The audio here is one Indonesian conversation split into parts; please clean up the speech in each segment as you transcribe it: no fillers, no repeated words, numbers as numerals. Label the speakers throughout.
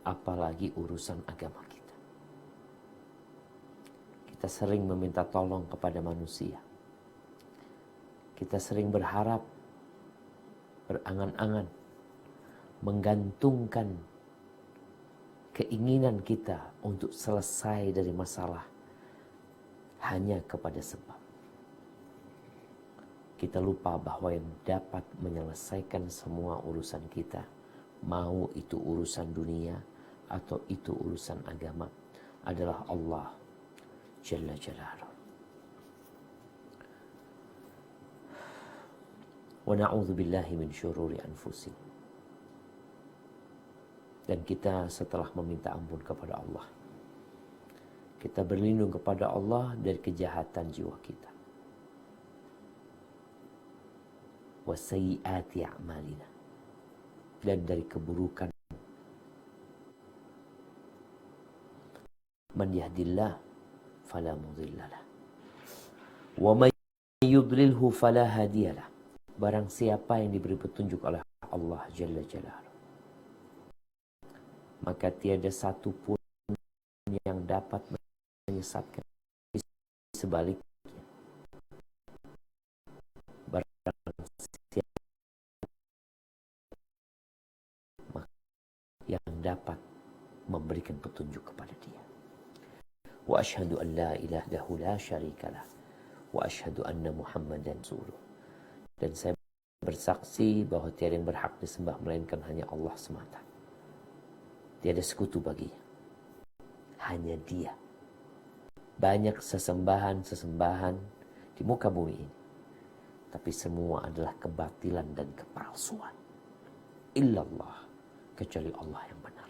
Speaker 1: apalagi urusan agama kita. Kita sering meminta tolong kepada manusia. Kita sering berharap, berangan-angan, menggantungkan keinginan kita untuk selesai dari masalah hanya kepada sebab. Kita lupa bahwa yang dapat menyelesaikan semua urusan kita, mau itu urusan dunia atau itu urusan agama, adalah Allah Jalla Jalaluhu. Wa na'udzu billahi min syururi anfusina. Dan kita setelah meminta ampun kepada Allah, kita berlindung kepada Allah dari kejahatan jiwa kita. Wa sayyiati a'malina, dan dari keburukan. Man yahdillah fala mudhillalah wa man yudlilhu fala hadiyalah. Barang siapa yang diberi petunjuk oleh Allah Jalla Jalaluhu, maka tiada satu pun yang dapat menyesatkan. Sebaliknya, barang siapa yang dapat memberikan petunjuk kepada dia. Wa asyhadu an la ilaha illallah la syarikalah wa asyhadu anna Muhammadan rasulullah. Dan saya bersaksi bahwa tiada yang berhak disembah melainkan hanya Allah semata. Tiada sekutu baginya, hanya Dia. Banyak sesembahan di muka bumi ini, tapi semua adalah kebatilan dan kepalsuan. Illallah, kecuali Allah yang benar.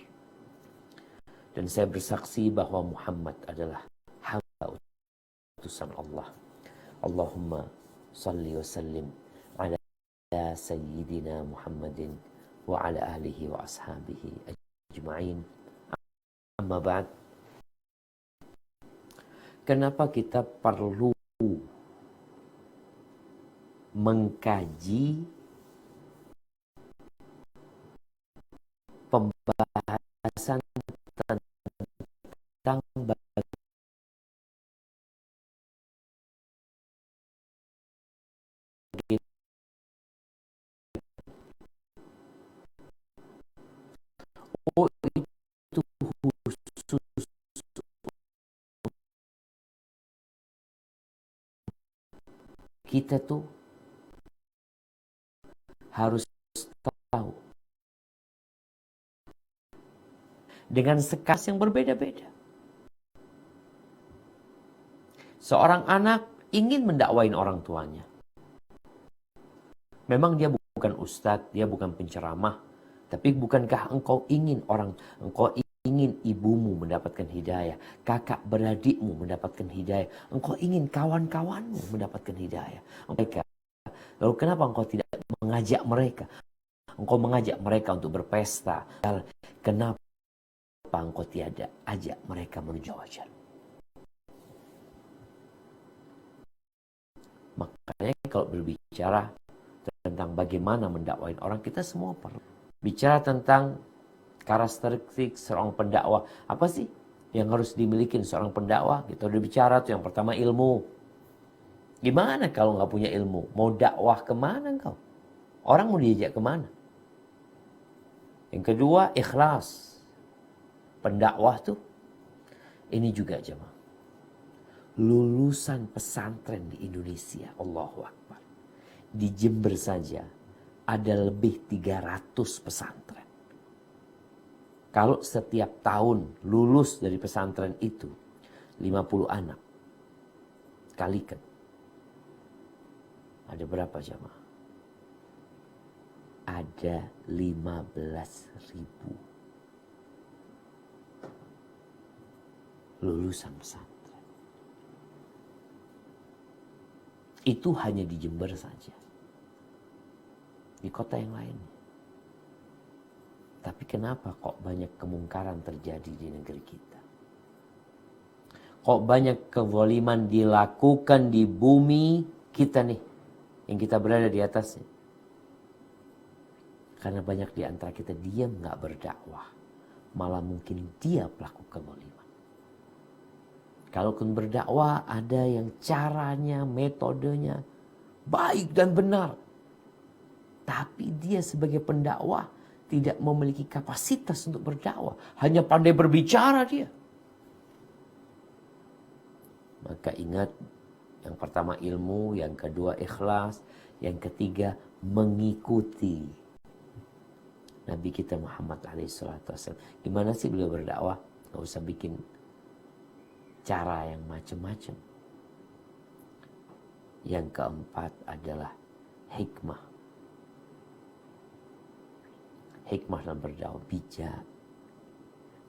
Speaker 1: Dan saya bersaksi bahwa Muhammad adalah hamba utusan Allah. Allahumma salli wa sallim ala sayyidina Muhammadin wa ala alihi wa ashabihi ajma'in. Amma ba'd. Kenapa kita perlu mengkaji pembahasan tentang itu khusus kita tuh harus tahu dengan sekas yang berbeda-beda. Seorang anak ingin mendakwain orang tuanya. Memang dia bukan ustadz, dia bukan penceramah, tapi bukankah engkau ingin ibumu mendapatkan hidayah, kakak beradikmu mendapatkan hidayah, engkau ingin kawan-kawanmu mendapatkan hidayah. Lalu kenapa engkau tidak mengajak mereka? Engkau mengajak mereka untuk berpesta. Kenapa engkau tiada ajak mereka menuju wajar? Makanya kalau berbicara tentang bagaimana mendakwain orang, kita semua perlu bicara tentang karakteristik seorang pendakwah. Apa sih yang harus dimiliki seorang pendakwah? Kita udah bicara tuh, yang pertama ilmu. Gimana kalau nggak punya ilmu? Mau dakwah kemana engkau? Orang mau diajak kemana? Yang kedua, ikhlas. Pendakwah tuh ini juga jemaah, lulusan pesantren di Indonesia, Allahu Akbar. Di Jember saja ada lebih 300 pesantren. Kalau setiap tahun lulus dari pesantren itu 50 anak, kalikan. Ada berapa jemaah? Ada 15.000 lulusan pesantren. Itu hanya di Jember saja. Di kota yang lain. Tapi kenapa kok banyak kemungkaran terjadi di negeri kita? Kok banyak kezaliman dilakukan di bumi kita nih, yang kita berada di atasnya? Karena banyak di antara kita diam, gak berdakwah. malah mungkin dia pelaku kezaliman. Kalaupun berdakwah ada yang caranya, metodenya baik dan benar, tapi dia sebagai pendakwah tidak memiliki kapasitas untuk berdakwah, hanya pandai berbicara dia. Maka ingat, yang pertama ilmu, yang kedua ikhlas, yang ketiga mengikuti Nabi kita Muhammad SAW. Gimana sih beliau berdakwah? Gak usah bikin cara yang macam-macam. Yang keempat adalah hikmah. Hikmah dalam berdakwah, bijak,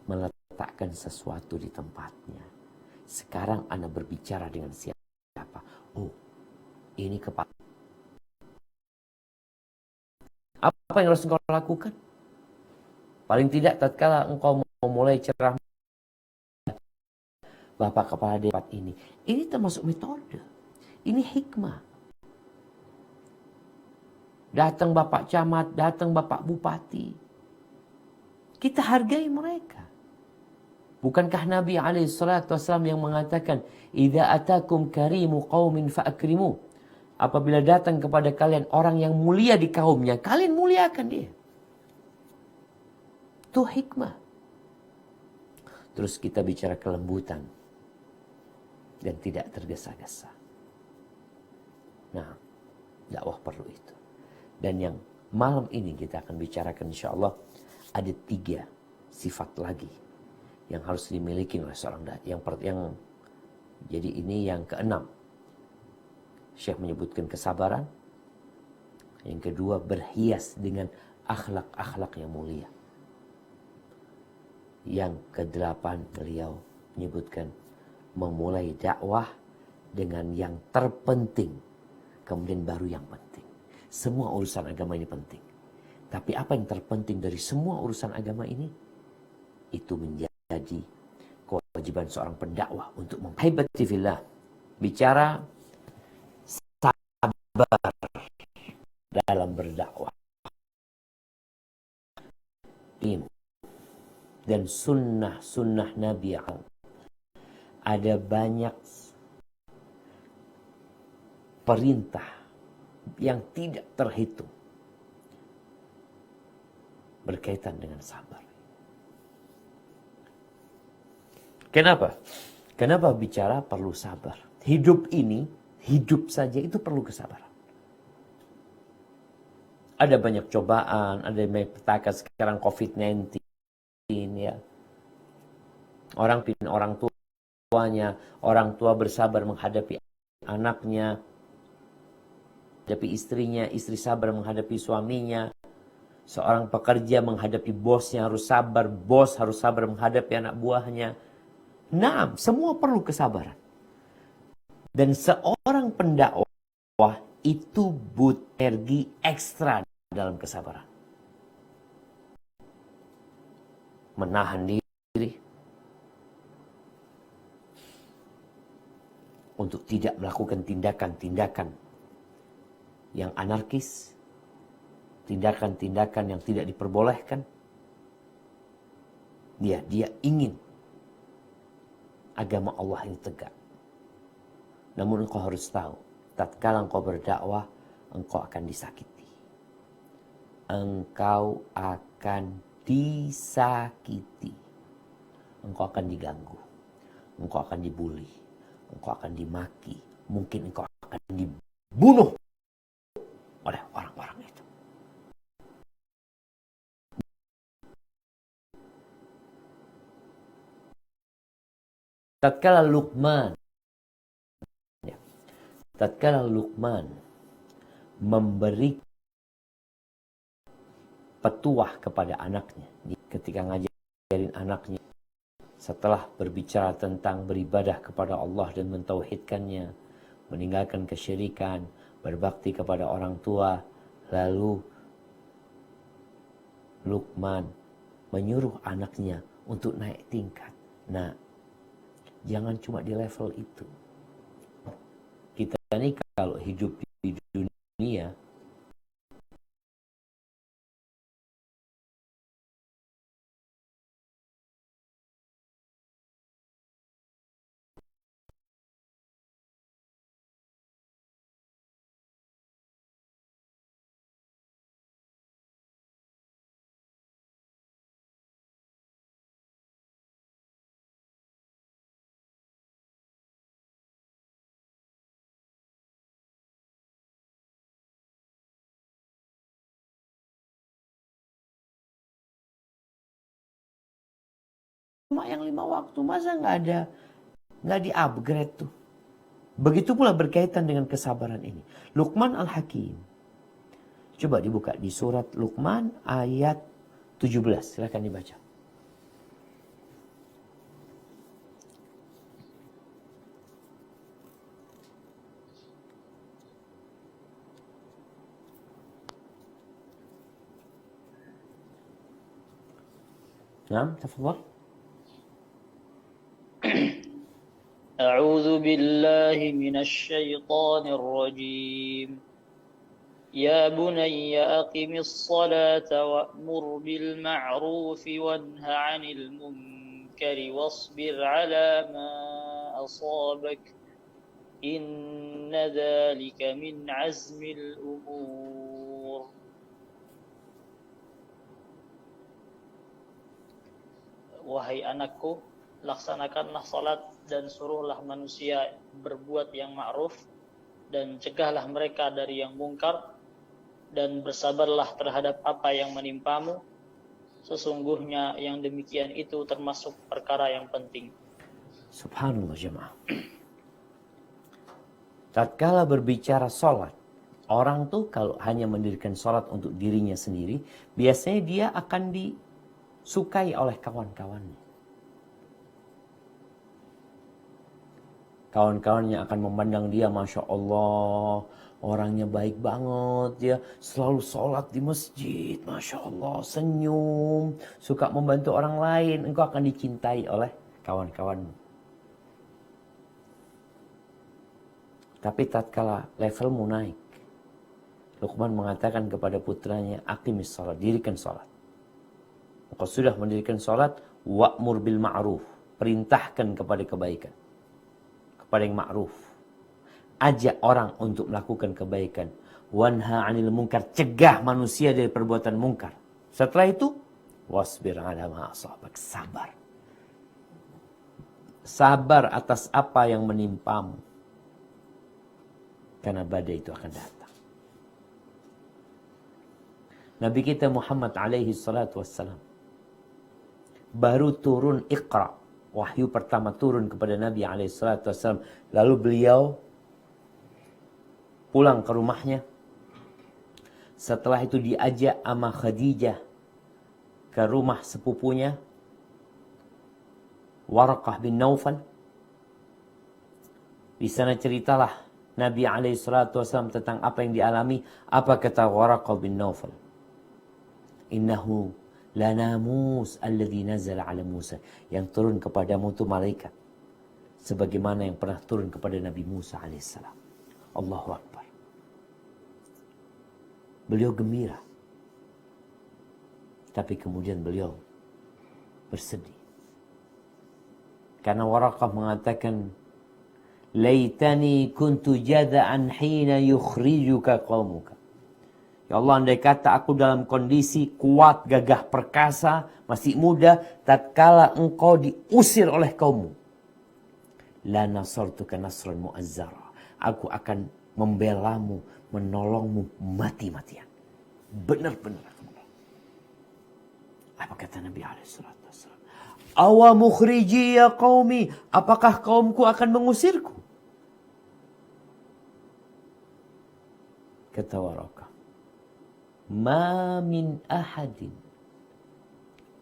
Speaker 1: meletakkan sesuatu di tempatnya. Sekarang Anda berbicara dengan siapa? Oh, ini kepala. Apa yang harus engkau lakukan? Paling tidak tatkala engkau memulai ceramah, Bapak kepala desa ini. Ini termasuk metode. Ini hikmah. Datang Bapak Camat, datang Bapak Bupati. Kita hargai mereka. Bukankah Nabi SAW yang mengatakan, "Idza atakum karimu qaumin fa'akrimu." Apabila datang kepada kalian orang yang mulia di kaumnya, kalian muliakan dia. Itu hikmah. Terus kita bicara kelembutan dan tidak tergesa-gesa. Nah, dakwah perlu itu. Dan yang malam ini kita akan bicarakan, insya Allah ada 3 sifat lagi yang harus dimiliki oleh seorang dai. Jadi ini yang ke-6. Syekh menyebutkan kesabaran. Yang kedua, berhias dengan akhlak-akhlak yang mulia. Yang ke-8, beliau menyebutkan memulai dakwah dengan yang terpenting, kemudian baru yang penting. Semua urusan agama ini penting. Tapi apa yang terpenting dari semua urusan agama ini? Itu menjadi kewajiban seorang pendakwah untuk menghibati fillah. Bicara sabar dalam berdakwah. Dan sunnah Nabi ada banyak perintah yang tidak terhitung berkaitan dengan sabar. Kenapa? Kenapa bicara perlu sabar? Hidup ini, hidup saja itu perlu kesabaran. Ada banyak cobaan, ada banyak petaka sekarang COVID-19 ya. Orang tuanya, orang tua bersabar menghadapi anaknya, menghadapi istrinya, istri sabar menghadapi suaminya. Seorang pekerja menghadapi bosnya harus sabar, bos harus sabar menghadapi anak buahnya. Nah, semua perlu kesabaran. Dan seorang pendakwah itu butuh energi ekstra dalam kesabaran. Menahan diri untuk tidak melakukan tindakan-tindakan yang anarkis, tindakan-tindakan yang tidak diperbolehkan. Dia ingin agama Allah ini tegak. Namun engkau harus tahu, tatkala engkau berdakwah, engkau akan disakiti. Engkau akan disakiti. Engkau akan diganggu. Engkau akan dibully. Engkau akan dimaki. Mungkin engkau akan dibunuh oleh orang-orang itu. Tatkala Luqman memberi petuah kepada anaknya, ketika ngajarin anaknya, setelah berbicara tentang beribadah kepada Allah dan mentauhidkannya, meninggalkan kesyirikan, berbakti kepada orang tua, lalu Luqman menyuruh anaknya untuk naik tingkat. Nah, jangan cuma di level itu. Kita ini kalau hidup di dunia, cuma yang 5 waktu, masa nggak di-upgrade tuh. Begitu pula berkaitan dengan kesabaran ini. Luqman Al-Hakim. Coba dibuka di surat Luqman ayat 17. Silakan dibaca. Naam, tafadhal.
Speaker 2: أعوذ بالله من الشيطان الرجيم يا بني أقم الصلاة وأمر بالمعروف وانه عن المنكر واصبر على ما أصابك إن ذلك من عزم الأمور. Wahai anakku, laksanakanlah salat dan suruhlah manusia berbuat yang ma'ruf dan cegahlah mereka dari yang mungkar dan bersabarlah terhadap apa yang menimpamu. Sesungguhnya yang demikian itu termasuk perkara yang penting.
Speaker 1: Subhanallah jemaah. Tatkala berbicara salat, orang tuh kalau hanya mendirikan salat untuk dirinya sendiri, biasanya dia akan disukai oleh kawan-kawannya. Kawan-kawannya akan memandang dia, Masya Allah, orangnya baik banget, dia selalu sholat di masjid, Masya Allah, senyum, suka membantu orang lain, engkau akan dicintai oleh kawan-kawanmu. Tapi tatkala levelmu naik, Luqman mengatakan kepada putranya, aqimis salat, dirikan salat. Engkau sudah mendirikan salat, wa'mur bil ma'ruf, perintahkan kepada kebaikan. Kepada yang ma'ruf. Ajak orang untuk melakukan kebaikan. Wanha 'anil munkar, cegah manusia dari perbuatan mungkar. Setelah itu, wasbir 'ala ma asabak, sabar. Sabar atas apa yang menimpamu. Karena badai itu akan datang. Nabi kita Muhammad alaihi salatu wassalam baru turun Iqra. Wahyu pertama turun kepada Nabi SAW. Lalu beliau pulang ke rumahnya. Setelah itu diajak sama Khadijah ke rumah sepupunya, Waraqah bin Naufal. Di sana ceritalah Nabi SAW tentang apa yang dialami. Apa kata Waraqah bin Naufal? Innahu la namus alladhi nazala ala Musa. Yang turun kepadamu itu malaikat. Sebagaimana yang pernah turun kepada Nabi Musa alaihissalam. Allahu Akbar. Beliau gembira. Tapi kemudian beliau bersedih. Karena Waraqah mengatakan, Laitani kuntu jada'an hina yukhrijuka qaumuka. Ya Allah, andai kata aku dalam kondisi kuat, gagah perkasa, masih muda, tatkala engkau diusir oleh kaummu. La nasartuka nasran mu'azzara. Aku akan membelamu, menolongmu mati-matian. Benar-benar. Apa kata Nabi SAW? Awa mukhriji ya qaumi. Apakah kaumku akan mengusirku? Kata Waraqah. Ma min ahadin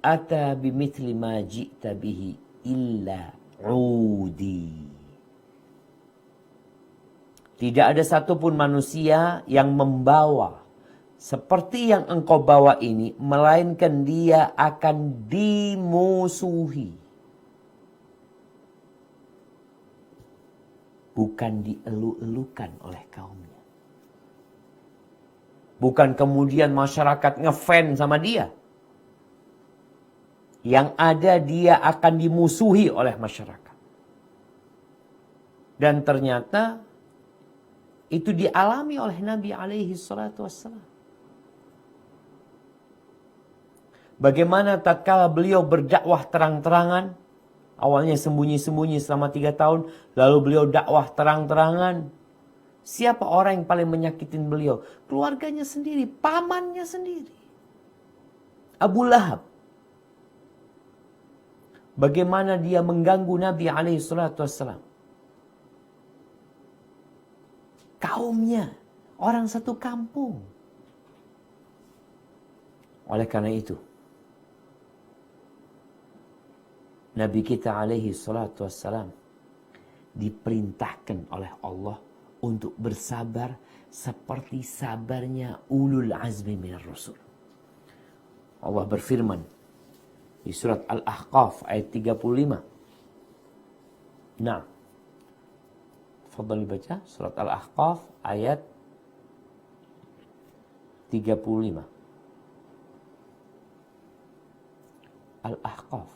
Speaker 1: ata bimithli ma ji'ta bihi illa udi. Tidak ada satupun manusia yang membawa seperti yang engkau bawa ini, melainkan dia akan dimusuhi. Bukan dielu-elukan oleh kaumnya. Bukan kemudian masyarakat ngefan sama dia. Yang ada dia akan dimusuhi oleh masyarakat. Dan ternyata itu dialami oleh Nabi alaihi salatu wassalam. Bagaimana tatkala beliau berdakwah terang-terangan. Awalnya sembunyi-sembunyi selama 3 tahun. Lalu beliau dakwah terang-terangan. Siapa orang yang paling menyakitin beliau? Keluarganya sendiri, pamannya sendiri. Abu Lahab. bagaimana dia mengganggu Nabi alaihi salatu wassalam. Kaumnya, orang satu kampung. Oleh karena itu, Nabi kita alaihi salatu wassalam diperintahkan oleh Allah untuk bersabar seperti sabarnya ulul azmi minar rasul. Allah berfirman di surat Al-Ahqaf ayat 35. Nah, fadhal baca surat Al-Ahqaf ayat 35. Al-Ahqaf.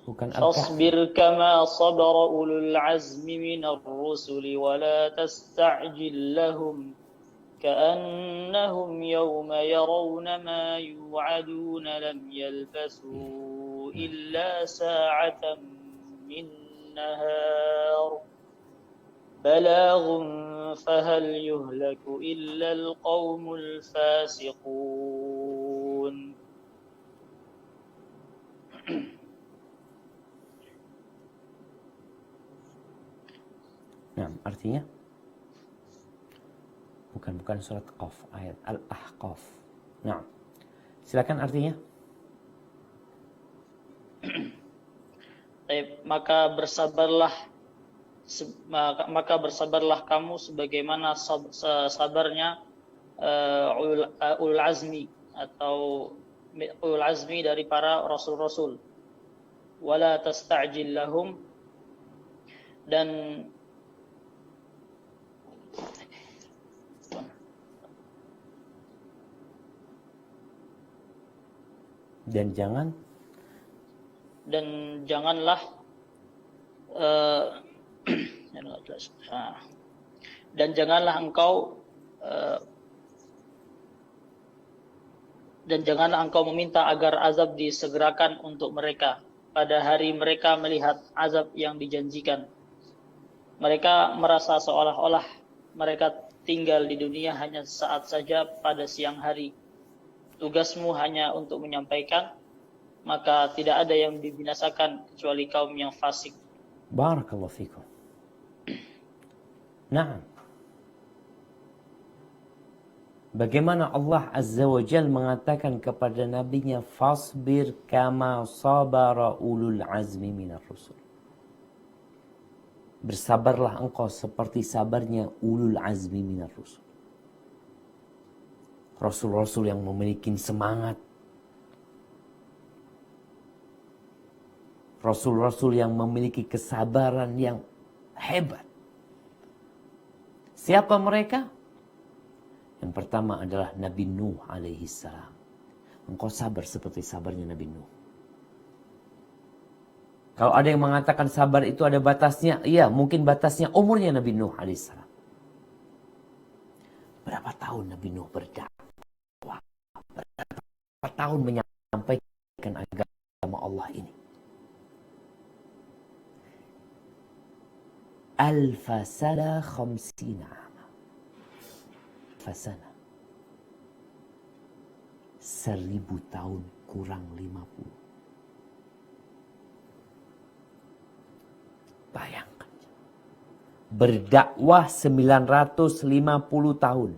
Speaker 1: Bukan Al-Kahf.
Speaker 2: فاصبر كما صبر أولو العزم من الرسل ولا تستعجل لهم كأنهم يوم يرون ما يوعدون لم يلبثوا إلا ساعة من نهار بلاغ فهل يهلك إلا القوم الفاسقون.
Speaker 1: Nah, artinya bukan surat Qaf, ayat Al-Ahqaf. Nah, silakan artinya.
Speaker 2: Maka bersabarlah kamu sebagaimana sabarnya ulul azmi atau ulul azmi dari para rasul-rasul. Wala tasta'jil lahum, dan janganlah dan janganlah engkau meminta agar azab disegerakan untuk mereka pada hari mereka melihat azab yang dijanjikan. Mereka merasa seolah-olah mereka tinggal di dunia hanya saat saja pada siang hari. Tugasmu hanya untuk menyampaikan, maka tidak ada yang dibinasakan kecuali kaum yang fasik.
Speaker 1: Barakallahu fikum. Nah, bagaimana Allah Azza wa Jal mengatakan kepada nabinya, fasbir kama sabara ulul azmi minar rusul. Bersabarlah engkau seperti sabarnya ulul azmi minar rusul. Rasul-rasul yang memiliki semangat. Rasul-rasul yang memiliki kesabaran yang hebat. Siapa mereka? Yang pertama adalah Nabi Nuh alaihi salam. Engkau sabar seperti sabarnya Nabi Nuh. Kalau ada yang mengatakan sabar itu ada batasnya, iya mungkin batasnya umurnya Nabi Nuh alaihi salam. Berapa tahun Nabi Nuh berdakwah? Berapa tahun menyampaikan agama Allah ini? Alfasana khamsina ama. Fasana. 1000 tahun kurang 50. Bayangkan. Berdakwah 950 tahun.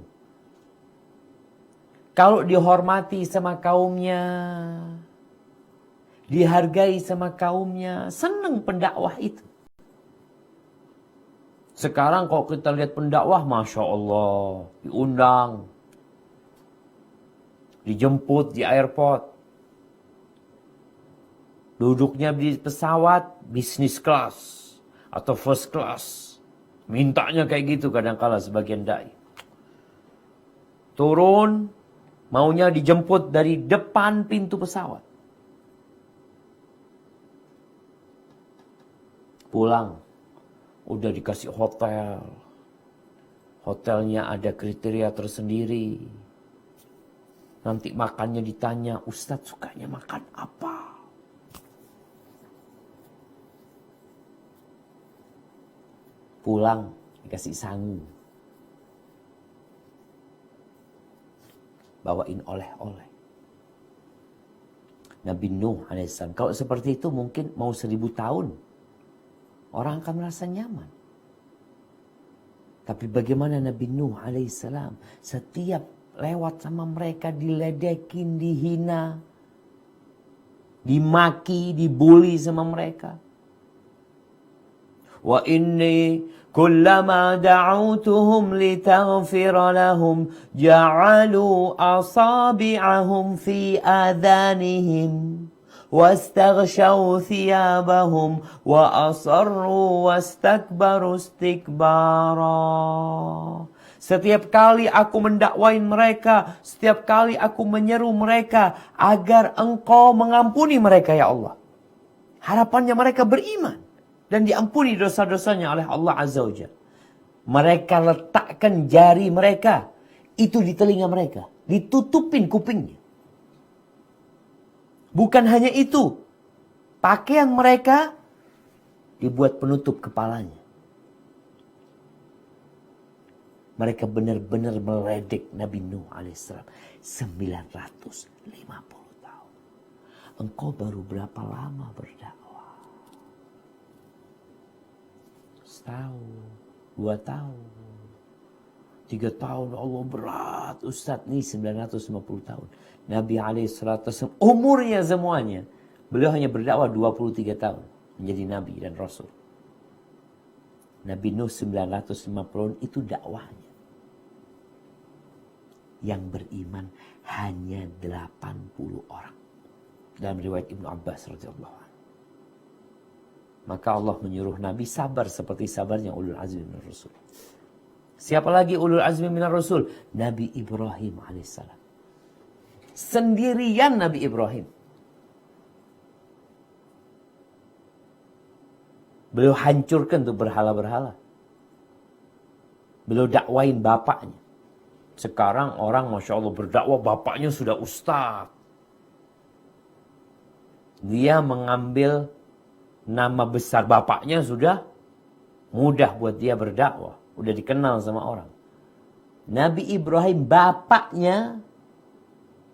Speaker 1: Kalau dihormati sama kaumnya, dihargai sama kaumnya, senang pendakwah itu. Sekarang kalau kita lihat pendakwah, Masya Allah, diundang, dijemput di airport, duduknya di pesawat, bisnis class atau first class. Mintanya kayak gitu kadang-kala sebagian dai. Turun, maunya dijemput dari depan pintu pesawat. Pulang, udah dikasih hotel. Hotelnya ada kriteria tersendiri. Nanti makannya ditanya, Ustadz sukanya makan apa? Pulang, dikasih sangu. Bawain oleh-oleh. Nabi Nuh alaihissalam. Kalau seperti itu mungkin mau 1000 tahun. Orang akan merasa nyaman. Tapi bagaimana Nabi Nuh alaihissalam. Setiap lewat sama mereka diledekin, dihina. Dimaki, dibully sama mereka. Wa inni kullama da'utuhum litaghfira lahum ja'alu asabi'ahum fi adhanihim wastaghshaw thiyabahum wa asarru wastakbaru istikbara. Setiap kali aku mendakwain mereka, setiap kali aku menyeru mereka agar Engkau mengampuni mereka ya Allah. Harapannya mereka beriman dan diampuni dosa-dosanya oleh Allah Azza wa Jalla. Mereka letakkan jari mereka itu di telinga mereka, ditutupin kupingnya. Bukan hanya itu, pakaian mereka dibuat penutup kepalanya. Mereka benar-benar meledek Nabi Nuh alaihissalam 950 tahun. Engkau baru berapa lama berdakwah? Setahun, 2 tahun, 3 tahun. Allah berat Ustaz nih 950 tahun. Nabi alaihissalam umurnya semuanya. Beliau hanya berdakwah 23 tahun menjadi Nabi dan Rasul. Nabi Nuh 950 itu dakwahnya. Yang beriman hanya 80 orang. Dalam riwayat Ibnu Abbas radhiyallahu anhu. Maka Allah menyuruh Nabi sabar seperti sabarnya ulul azmi minar Rasul. Siapa lagi ulul azmi minar Rasul? Nabi Ibrahim alaihissalam. Sendirian Nabi Ibrahim. Beliau hancurkan tuh berhala-berhala. Beliau dakwain bapaknya. Sekarang orang Masya Allah berdakwah bapaknya sudah ustaz. Dia mengambil nama besar bapaknya sudah mudah buat dia berdakwah. Udah dikenal sama orang. Nabi Ibrahim bapaknya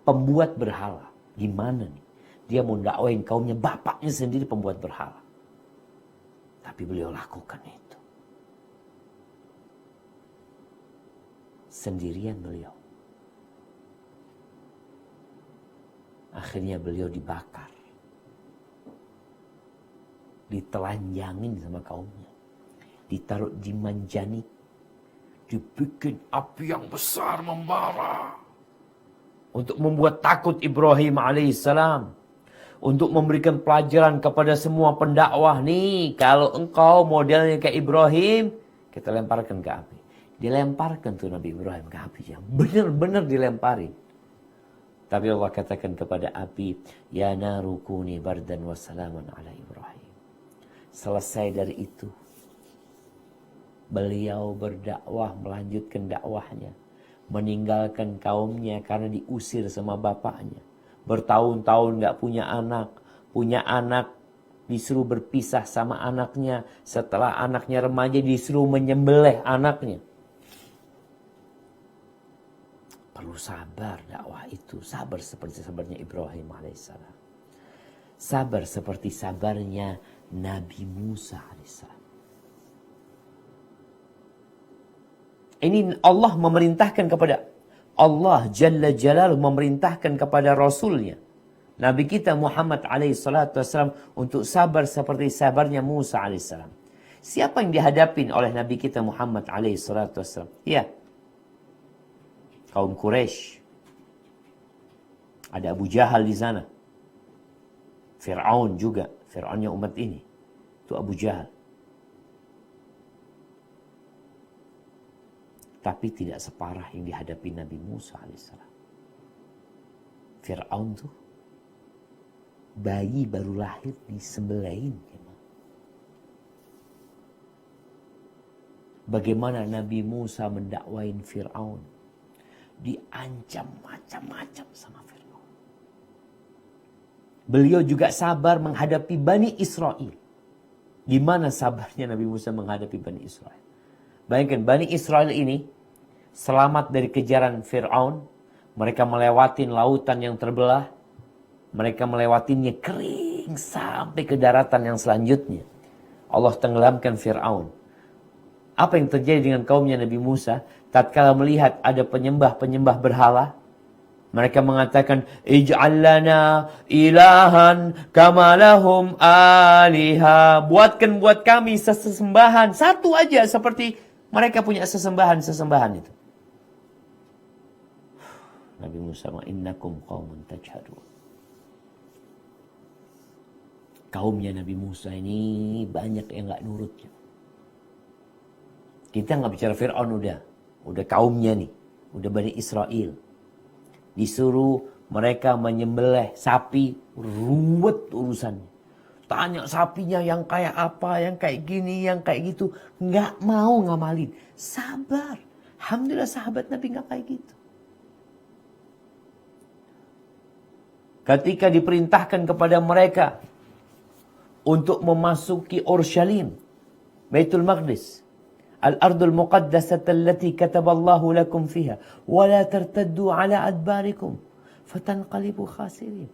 Speaker 1: pembuat berhala. Gimana nih? Dia mau dakwain kaumnya bapaknya sendiri pembuat berhala. Tapi beliau lakukan itu. Sendirian beliau. Akhirnya beliau dibakar. Ditelanjangin sama kaumnya. Ditaruh di manjani. Dibikin api yang besar membara. Untuk membuat takut Ibrahim alaihissalam. Untuk memberikan pelajaran kepada semua pendakwah. Nih, kalau engkau modelnya kayak Ibrahim, kita lemparkan ke api. Dilemparkan tuh Nabi Ibrahim ke api. Benar-benar dilemparin. Tapi Allah katakan kepada api, Ya naru kuni bardan wa salaman ala Ibrahim. Selesai dari itu, beliau berdakwah, melanjutkan dakwahnya. Meninggalkan kaumnya karena diusir sama bapaknya. Bertahun-tahun gak punya anak. Punya anak, disuruh berpisah sama anaknya. Setelah anaknya remaja, disuruh menyembelih anaknya. Perlu sabar dakwah itu. Sabar seperti sabarnya Ibrahim alaihissalam. Sabar seperti sabarnya Nabi Musa alaihissalam. Ini Allah memerintahkan kepada Allah Jalla Jalaluhu memerintahkan kepada Rasulnya. Nabi kita Muhammad alaihissalam untuk sabar seperti sabarnya Musa alaihissalam. Siapa yang dihadapin oleh Nabi kita Muhammad alaihissalam? Ya. Kaum Quraisy. Ada Abu Jahal di sana. Fir'aun juga. Fir'aunnya umat ini. Itu Abu Jahal. Tapi tidak separah yang dihadapi Nabi Musa alaihissalam. Fir'aun tuh bayi baru lahir disembelahin. Bagaimana Nabi Musa mendakwain Fir'aun. Diancam macam-macam sama Fir'aun. Beliau juga sabar menghadapi Bani Israel. Gimana sabarnya Nabi Musa menghadapi Bani Israel? Bayangkan Bani Israel ini selamat dari kejaran Fir'aun. Mereka melewatin lautan yang terbelah. mereka melewatinya kering sampai ke daratan yang selanjutnya. Allah tenggelamkan Fir'aun. Apa yang terjadi dengan kaumnya Nabi Musa? Tatkala melihat ada penyembah-penyembah berhala, mereka mengatakan, Ij'al lana ilahan kama lahum aliha. Buatkan buat kami sesembahan. Satu aja seperti mereka punya sesembahan itu. Nabi Musa, innakum qaumun tajhalun. Kaumnya Nabi Musa ini banyak yang gak nurut. Kita gak bicara Fir'aun udah kaumnya nih. Udah Bani Israel. Disuruh mereka menyembelih sapi, ruwet urusannya. Tanya sapinya yang kayak apa, yang kayak gini, yang kayak gitu. Gak mau ngamalin. Sabar. Alhamdulillah sahabat Nabi gak kayak gitu. Ketika diperintahkan kepada mereka untuk memasuki Urshalim, Baitul Maqdis, Al-Ardul Muqaddasah allati kataballahu lakum fiha, wa la tartaddu ala adbarikum, fatanqalibu khasirin.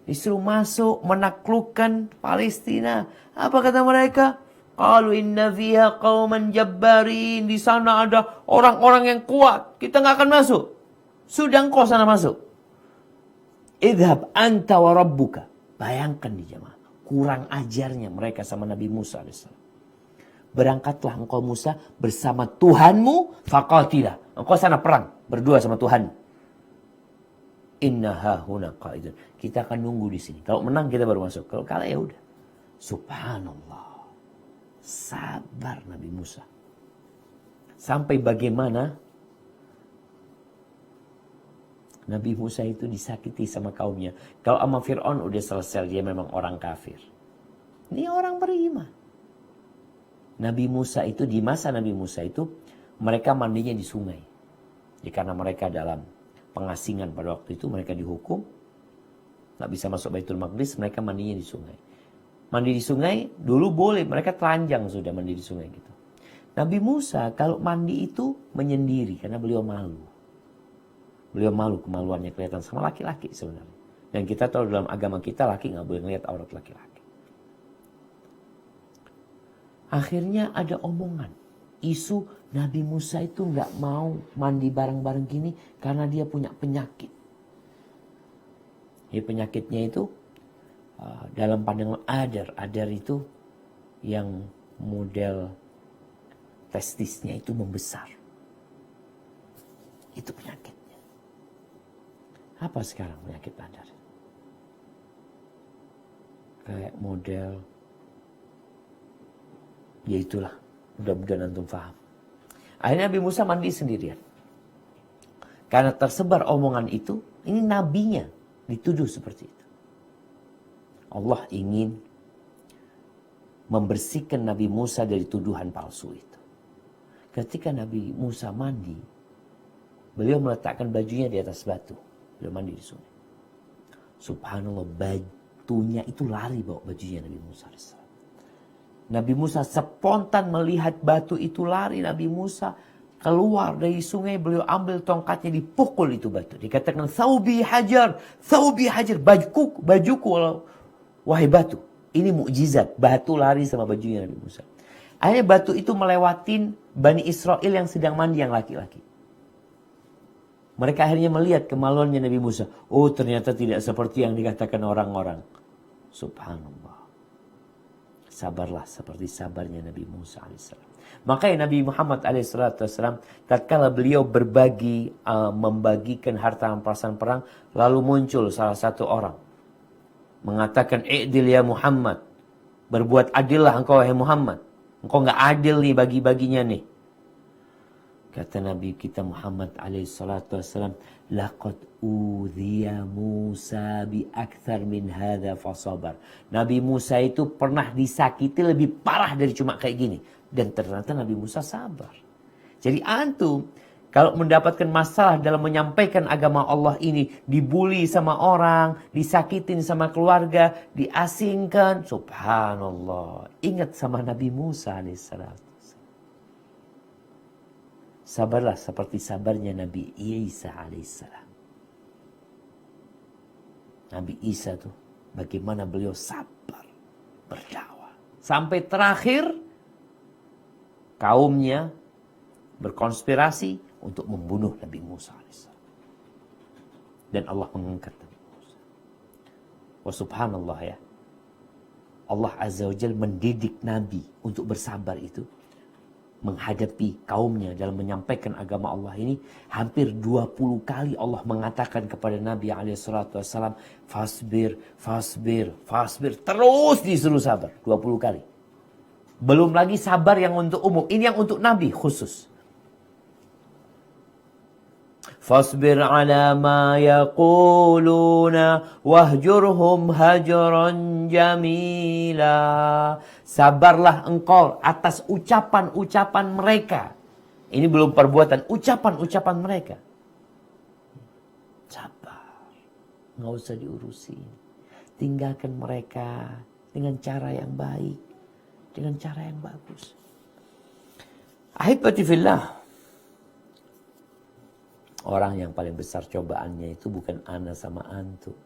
Speaker 1: Disuruh masuk menaklukkan Palestina. Apa kata mereka? Qalu inna fiha qauman jabbarin. Di sana ada orang-orang yang kuat. Kita nggak akan masuk. Sudah engkau sana masuk. Idhab anta wa rabbuka. Bayangkan di jamaah. Kurang ajarnya mereka sama Nabi Musa AS. Berangkatlah engkau Musa bersama Tuhanmu. Faqatilah. Engkau sana perang. Berdua sama Tuhan. Inna hahuna qaidun. Kita akan nunggu di sini. Kalau menang kita baru masuk. Kalau kalah ya udah. Subhanallah. Sabar Nabi Musa. Sampai bagaimana Nabi Musa itu disakiti sama kaumnya. Kalau sama Fir'aun udah selesai, dia memang orang kafir. Ini orang beriman. Nabi Musa itu, di masa Nabi Musa itu, mereka mandinya di sungai. Ya, karena mereka dalam pengasingan pada waktu itu, mereka dihukum. Nggak bisa masuk Baitul Maqdis, mereka mandinya di sungai. Mandi di sungai, dulu boleh. Mereka telanjang sudah mandi di sungai gitu. Nabi Musa kalau mandi itu menyendiri, karena beliau malu. Beliau malu, kemaluannya kelihatan sama laki-laki sebenarnya. Dan kita tahu dalam agama kita laki nggak boleh ngelihat aurat laki-laki. Akhirnya ada omongan, isu Nabi Musa itu nggak mau mandi bareng-bareng gini karena dia punya penyakit. Ya, penyakitnya itu dalam pandangan adar itu yang model testisnya itu membesar. Itu penyakit. Apa sekarang penyakit adar? Kayak model, ya itulah. Mudah-mudahan antum paham. Akhirnya Nabi Musa mandi sendirian. Karena tersebar omongan itu, ini nabinya dituduh seperti itu. Allah ingin membersihkan Nabi Musa dari tuduhan palsu itu. Ketika Nabi Musa mandi, beliau meletakkan bajunya di atas batu. Beliau mandi di sungai. Subhanallah, batunya itu lari bawa bajunya Nabi Musa AS. Nabi Musa spontan melihat batu itu lari. Nabi Musa keluar dari sungai, beliau ambil tongkatnya, dipukul itu batu. Dikatakan, Thawbi hajar, bajuku, wahai batu. Ini mukjizat, batu lari sama bajunya Nabi Musa. Akhirnya batu itu melewatin Bani Israel yang sedang mandi yang laki-laki. Mereka akhirnya melihat kemaluannya Nabi Musa. Oh, ternyata tidak seperti yang dikatakan orang-orang. Subhanallah. Sabarlah seperti sabarnya Nabi Musa AS. Makanya Nabi Muhammad AS, tatkala beliau membagikan harta rampasan perang, lalu muncul salah satu orang. Mengatakan, I'dil ya Muhammad. Berbuat adillah engkau wahai Muhammad. Engkau gak adil nih bagi-baginya nih. Kata Nabi kita Muhammad alaihissalam, laqad udhiya Musa bi akthar min hadha fasabar. Nabi Musa itu pernah disakiti lebih parah dari cuma kayak gini. Dan ternyata Nabi Musa sabar. Jadi antum kalau mendapatkan masalah dalam menyampaikan agama Allah ini, dibully sama orang, disakitin sama keluarga, diasingkan, subhanallah. Ingat sama Nabi Musa alaihissalam. Sabarlah seperti sabarnya Nabi Isa alaihissalam. Nabi Isa tuh, bagaimana beliau sabar berdakwah. Sampai terakhir, kaumnya berkonspirasi untuk membunuh Nabi Musa AS. Dan Allah mengangkat Nabi Musa. Wah subhanallah ya. Allah Azza wa Jalla mendidik Nabi untuk bersabar itu. Menghadapi kaumnya dalam menyampaikan agama Allah ini. Hampir 20 kali Allah mengatakan kepada Nabi SAW. Fasbir, fasbir, fasbir. Terus disuruh sabar. 20 kali. Belum lagi sabar yang untuk umum. Ini yang untuk Nabi khusus. Fasbir ala ma yaquluna wahjurhum hajran jamila. Sabarlah engkau atas ucapan-ucapan mereka. Ini belum perbuatan, ucapan-ucapan mereka. Sabar. Nggak usah diurusin. Tinggalkan mereka dengan cara yang baik. Dengan cara yang bagus. Ahibati fillah. Orang yang paling besar cobaannya itu bukan ana sama antum.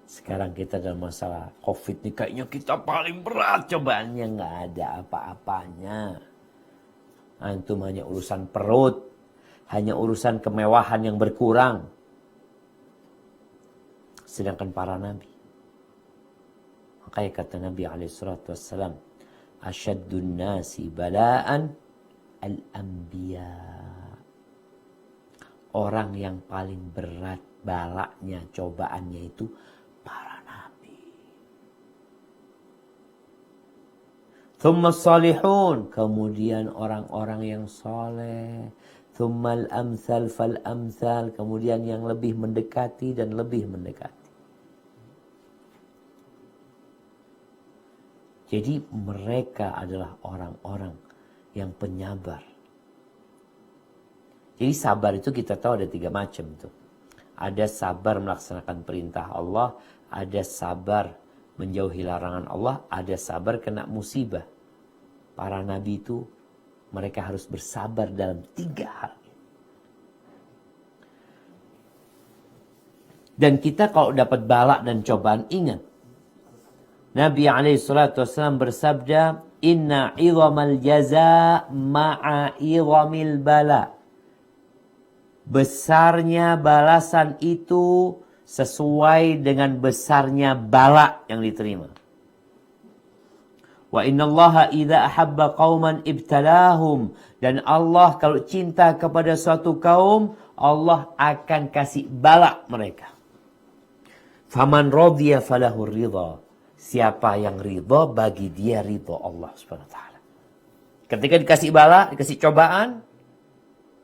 Speaker 1: Sekarang kita dalam masalah COVID ini kayaknya kita paling berat cobaannya. Nggak ada apa-apanya. Antum hanya urusan perut. Hanya urusan kemewahan yang berkurang. Sedangkan para nabi. Makanya kata Nabi SAW. Asyaddun nasi bala'an al-anbiya. Orang yang paling berat balaknya, cobaannya itu para nabi. Thumma salihun. Kemudian orang-orang yang soleh. Thumma al-amthal fal-amthal. Kemudian yang lebih mendekati dan lebih mendekati. Jadi mereka adalah orang-orang yang penyabar. Jadi sabar itu kita tahu ada 3 macam tuh. Ada sabar melaksanakan perintah Allah, ada sabar menjauhi larangan Allah, ada sabar kena musibah. Para nabi itu mereka harus bersabar dalam 3 hal. Dan kita kalau dapat bala dan cobaan ingat. Nabi SAW bersabda, "Inna 'idhamal jaza ma'a 'idhamil bala." Besarnya balasan itu sesuai dengan besarnya bala yang diterima. Wa innallaha idza ahabba qauman ibtalahum. Dan Allah kalau cinta kepada suatu kaum, Allah akan kasih bala mereka. Faman radiya falahu ridha. Siapa yang ridha, bagi dia ridha Allah Subhanahu wa taala. Ketika dikasih bala, dikasih cobaan,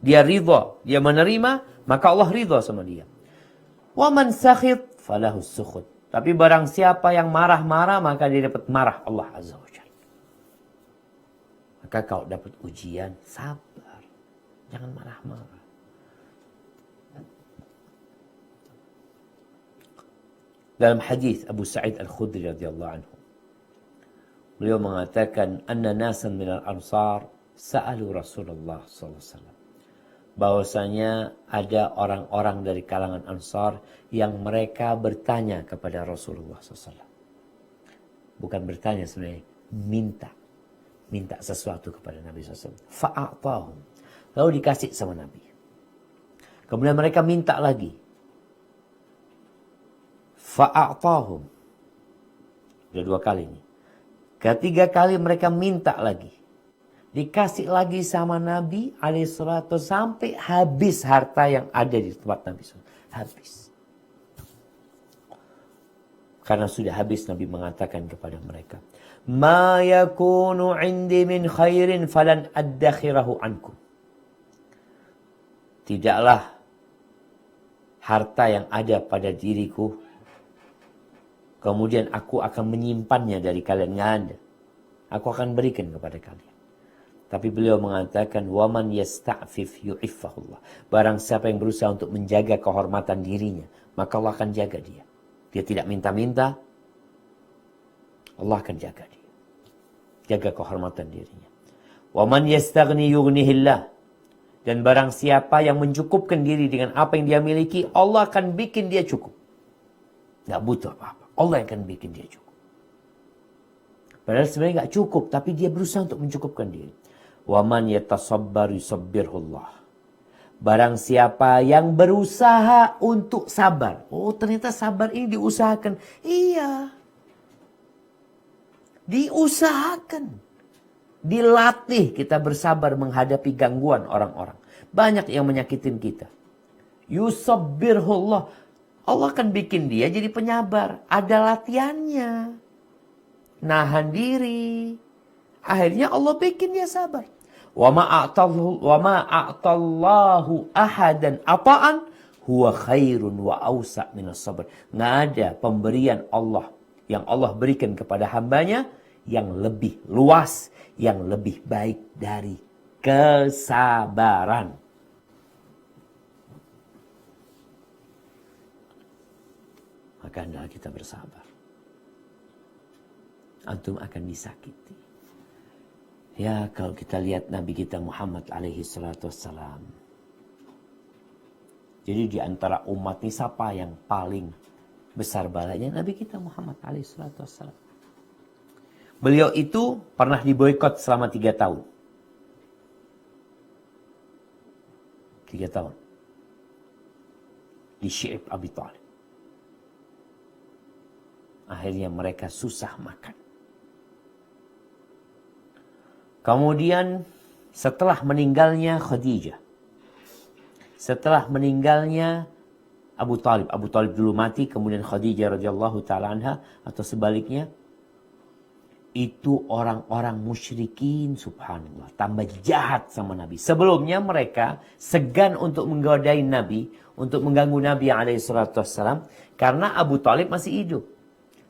Speaker 1: dia ridha, dia menerima, maka Allah ridha sama dia. Wa man sakhit falahu sukhut. Tapi barang siapa yang marah-marah, maka dia dapat marah Allah Azza wa Jalla. Maka kalau dapat ujian, sabar. Jangan marah-marah. Dalam hadis Abu Sa'id Al-Khudri radhiyallahu anhu, beliau mengatakan, "Anna nasan minal ansar sa'alu Rasulullah sallallahu alaihi wasallam." Bahwasanya ada orang-orang dari kalangan Ansar yang mereka bertanya kepada Rasulullah SAW. Bukan bertanya sebenarnya, minta sesuatu kepada Nabi SAW. Fa'atahum. Lalu dikasih sama Nabi. Kemudian mereka minta lagi. Fa'atahum. Sudah 2 kali ini. Ketiga kali mereka minta lagi. Dikasih lagi sama Nabi alaihissalatu sampai habis harta yang ada di tempat Nabi. Habis. Karena sudah habis Nabi mengatakan kepada mereka. Ma yakunu indi min khairin falan addakhirahu ankum. Tidaklah harta yang ada pada diriku. Kemudian aku akan menyimpannya dari kalian. Nggak ada. Aku akan berikan kepada kalian. Tapi beliau mengatakan, waman yasta'fif yu'iffahullah. Barang siapa yang berusaha untuk menjaga kehormatan dirinya, maka Allah akan jaga dia. Dia tidak minta-minta, Allah akan jaga dia. Jaga kehormatan dirinya. Waman yastaghni yughnihillah. Dan barang siapa yang mencukupkan diri dengan apa yang dia miliki, Allah akan bikin dia cukup. Nggak butuh apa-apa. Allah yang akan bikin dia cukup. Padahal sebenarnya nggak cukup, tapi dia berusaha untuk mencukupkan diri. Waman yatasabbar yusabbirullah. Barang siapa yang berusaha untuk sabar. Oh, ternyata sabar ini diusahakan. Iya. Diusahakan. Dilatih kita bersabar menghadapi gangguan orang-orang. Banyak yang menyakitin kita. Yusabbirullah. Allah akan bikin dia jadi penyabar. Ada latihannya. Nahan diri. Akhirnya Allah bikin dia sabar. Wa ma a'tallahu ahadan ata'an huwa khairun wa awsa' minas sabr. Nggak ada pemberian Allah yang Allah berikan kepada hambanya yang lebih luas, yang lebih baik dari kesabaran. Maka hendaklah kita bersabar. Antum akan disakiti. Ya, kalau kita lihat Nabi kita Muhammad alaihi salatu wassalam. Jadi di antara umat ini siapa yang paling besar balanya? Nabi kita Muhammad alaihi salatu wassalam. Beliau itu pernah diboikot selama 3 tahun. 3 tahun. Di Syi'ib Abi Thalib. Akhirnya mereka susah makan. Kemudian setelah meninggalnya Khadijah. Setelah meninggalnya Abu Thalib. Abu Thalib dulu mati, kemudian Khadijah radhiyallahu ta'ala anha atau sebaliknya. Itu orang-orang musyrikin, subhanallah. Tambah jahat sama Nabi. Sebelumnya mereka segan untuk menggodain Nabi. Untuk mengganggu Nabi SAW. Karena Abu Thalib masih hidup.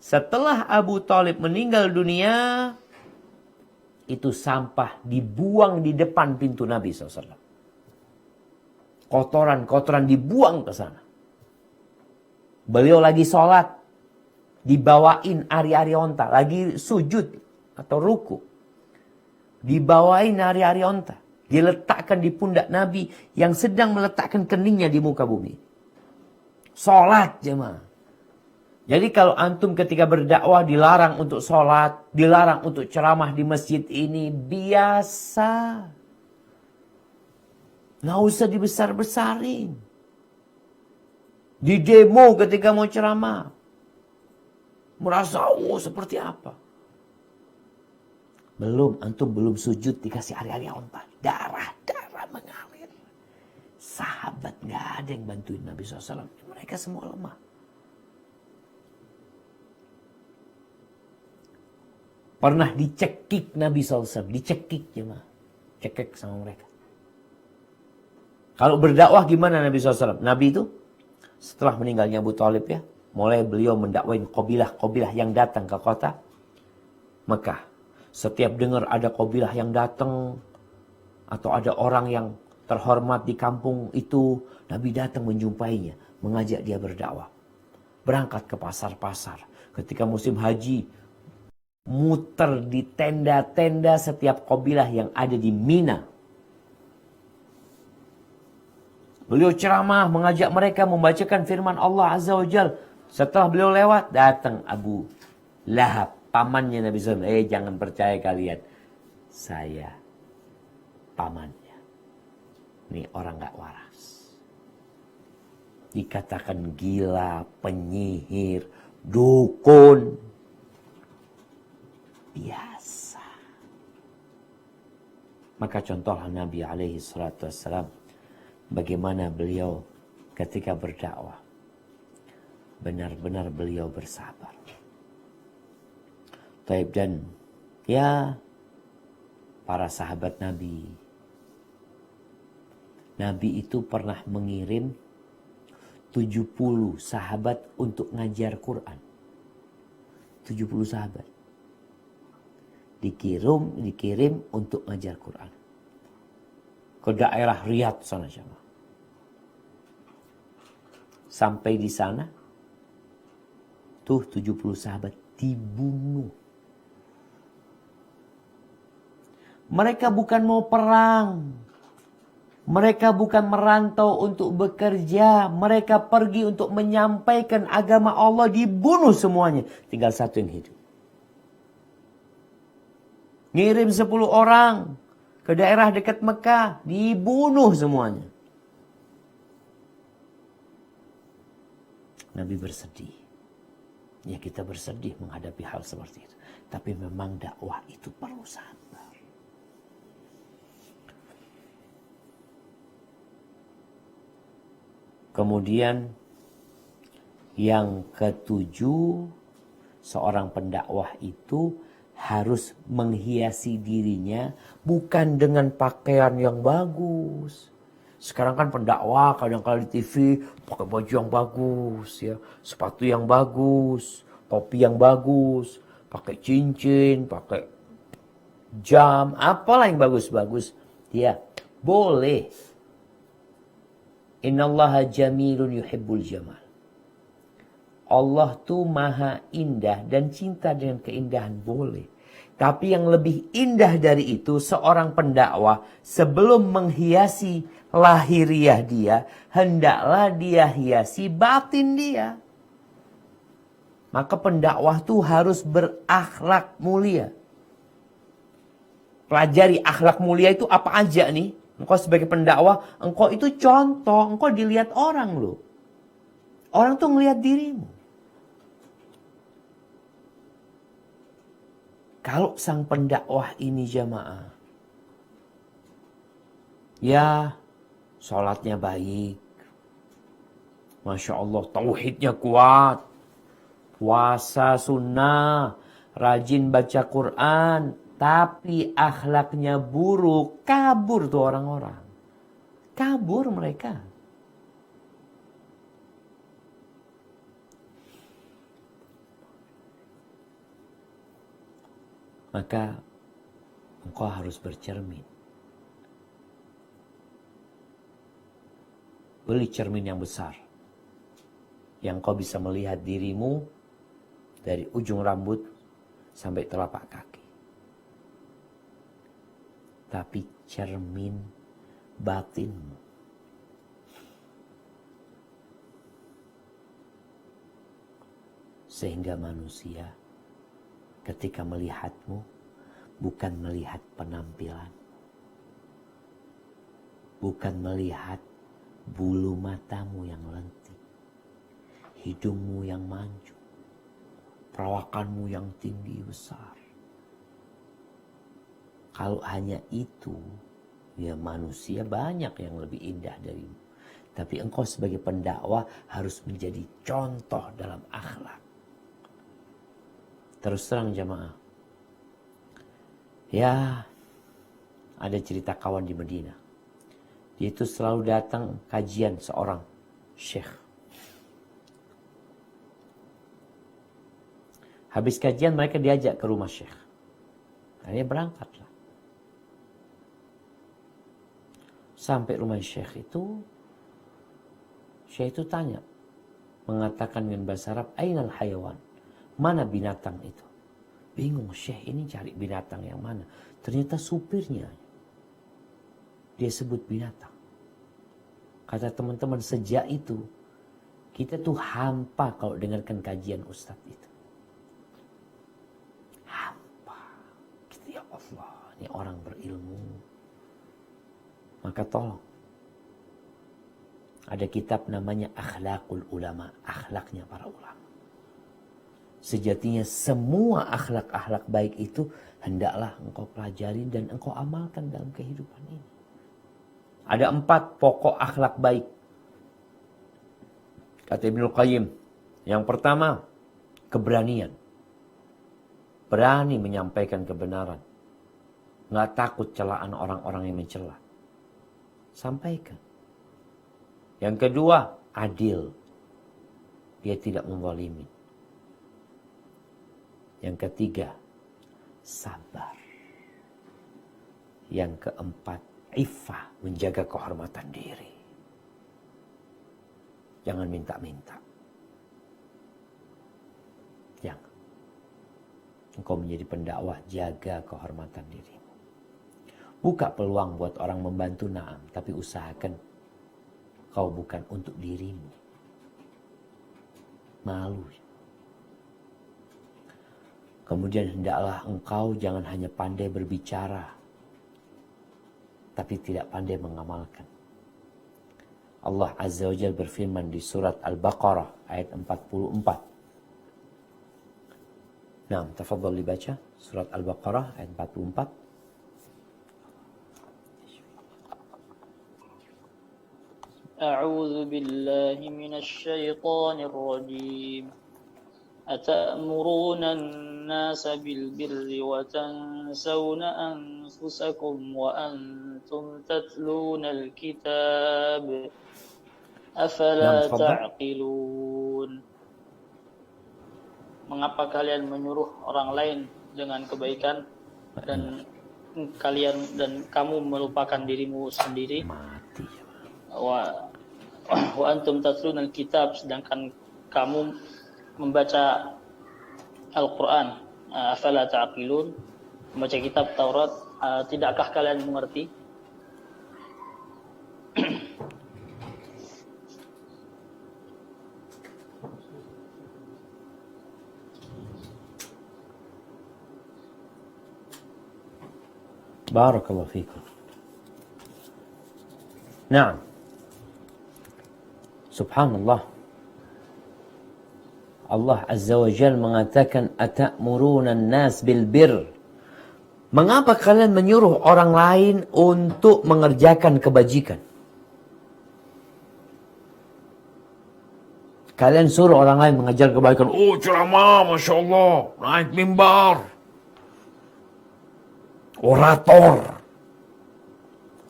Speaker 1: Setelah Abu Thalib meninggal dunia. Itu sampah dibuang di depan pintu Nabi SAW. Kotoran-kotoran dibuang ke sana. Beliau lagi sholat. Dibawain ari-ari onta. Lagi sujud atau ruku. Dibawain ari-ari onta. Diletakkan di pundak Nabi yang sedang meletakkan keningnya di muka bumi. Sholat jemaah. Jadi kalau antum ketika berdakwah dilarang untuk sholat, dilarang untuk ceramah di masjid ini, biasa. Nggak usah dibesar-besarin. Di demo ketika mau ceramah. Merasa, oh seperti apa. Antum belum sujud dikasih hari-hari onta. Darah mengalir. Sahabat nggak ada yang bantuin Nabi SAW. Mereka semua lemah. Pernah dicekik Nabi SAW. Dicekik jemaah. Cekik sama mereka. Kalau berdakwah gimana Nabi SAW? Nabi itu setelah meninggalnya Abu Thalib ya. Mulai beliau mendakwain kabilah-kabilah yang datang ke kota Mekah. Setiap dengar ada kabilah yang datang. Atau ada orang yang terhormat di kampung itu. Nabi datang menjumpainya. Mengajak dia berdakwah. Berangkat ke pasar-pasar. Ketika musim haji. Muter di tenda-tenda setiap kabilah yang ada di Mina. Beliau ceramah mengajak mereka membacakan firman Allah Azza wa Jal. Setelah beliau lewat, datang Abu Lahab, pamannya Nabi SAW. Jangan percaya kalian. Saya pamannya. Ini orang gak waras. Dikatakan gila, penyihir, dukun. Biasa. Maka contohlah Nabi SAW. Bagaimana beliau ketika berdakwah. Benar-benar beliau bersabar. Taib dan ya para sahabat Nabi. Nabi itu pernah mengirim 70 sahabat untuk ngajar Quran. 70 sahabat. Dikirim untuk ngajar Quran. Ke daerah Riyadh sana sama. Sampai di sana. Tuh 70 sahabat dibunuh. Mereka bukan mau perang. Mereka bukan merantau untuk bekerja. Mereka pergi untuk menyampaikan agama Allah, dibunuh semuanya. Tinggal satu yang hidup. Ngirim 10 orang ke daerah dekat Mekah, dibunuh semuanya. Nabi bersedih. Ya, kita bersedih menghadapi hal seperti itu. Tapi memang dakwah itu perlu sabar. Kemudian yang ketujuh, seorang pendakwah itu harus menghiasi dirinya bukan dengan pakaian yang bagus. Sekarang kan pendakwah kadang-kadang di TV pakai baju yang bagus, ya, sepatu yang bagus, topi yang bagus, pakai cincin, pakai jam, apalah yang bagus-bagus. Ya, boleh. Innallaha jamilun yuhibbul jamal. Allah tuh maha indah dan cinta dengan keindahan, boleh. Tapi yang lebih indah dari itu, seorang pendakwah sebelum menghiasi lahiriah dia, hendaklah dia hiasi batin dia. Maka pendakwah tuh harus berakhlak mulia. Pelajari akhlak mulia itu apa aja nih. Engkau sebagai pendakwah, engkau itu contoh, engkau dilihat orang loh. Orang tuh ngelihat dirimu. Kalau sang pendakwah ini jamaah, ya sholatnya baik, Masya Allah, tauhidnya kuat, puasa sunnah, rajin baca Quran, tapi akhlaknya buruk, kabur tuh orang-orang. Kabur mereka. Maka engkau harus bercermin. Beli cermin yang besar. Yang kau bisa melihat dirimu dari ujung rambut sampai telapak kaki. Tapi cermin batinmu. Sehingga manusia ketika melihatmu bukan melihat penampilan. Bukan melihat bulu matamu yang lentik. Hidungmu yang mancung. Perawakanmu yang tinggi besar. Kalau hanya itu, ya manusia banyak yang lebih indah darimu. Tapi engkau sebagai pendakwah harus menjadi contoh dalam akhlak. Terus terang jamaah. Ya, ada cerita kawan di Madinah. Dia itu selalu datang kajian seorang syekh. Habis kajian mereka diajak ke rumah syekh. Akhirnya berangkatlah. Sampai rumah syekh itu tanya. Mengatakan dengan bahasa Arab, Ainal hayawan. Mana binatang itu? Bingung syekh ini cari binatang yang mana. Ternyata supirnya. Dia sebut binatang. Kata teman-teman, sejak itu kita tuh hampa kalau dengarkan kajian ustadz itu. Hampa. Gitu, ya Allah, ini orang berilmu. Maka tolong. Ada kitab namanya Akhlaqul Ulama. Akhlaknya para ulama. Sejatinya semua akhlak-akhlak baik itu hendaklah engkau pelajari dan engkau amalkan dalam kehidupan ini. Ada 4 pokok akhlak baik. Kata Ibnul Qayyim. Yang pertama, keberanian. Berani menyampaikan kebenaran. Nggak takut celaan orang-orang yang mencela. Sampaikan. Yang kedua, adil. Dia tidak menzalimi. Yang ketiga, sabar. Yang keempat, iffah, menjaga kehormatan diri. Jangan minta-minta. Jangan. Engkau menjadi pendakwah, jaga kehormatan dirimu. Buka peluang buat orang membantu, na'am. Tapi usahakan kau bukan untuk dirimu. Malu. Kemudian hendaklah engkau jangan hanya pandai berbicara, tapi tidak pandai mengamalkan. Allah Azza wa Jalla berfirman di surat Al-Baqarah ayat 44. Nah, tafadhal dibaca surat Al-Baqarah ayat 44.
Speaker 2: A'udzu billahi minasy syaithanir rajim. أتأمرون الناس بالبر وتنسون أنفسكم وأنتم تتلون الكتاب أفلا تعقلون. Mengapa kalian menyuruh orang lain dengan kebaikan dan kamu melupakan dirimu sendiri?
Speaker 1: Mati.
Speaker 2: Wa antum tatluna al-kitab, sedangkan kamu membaca Al-Quran. Afala ta'qilun, membaca kitab Taurat, tidakkah kalian mengerti?
Speaker 1: Barakallahu fikum. Nah, subhanallah, Allah Azza wa Jalla mengatakan atamuruna an-nas bil bir. Mengapa kalian menyuruh orang lain untuk mengerjakan kebajikan? Kalian suruh orang lain mengajar kebaikan. Oh, ceramah, Masya Allah, naik mimbar, orator,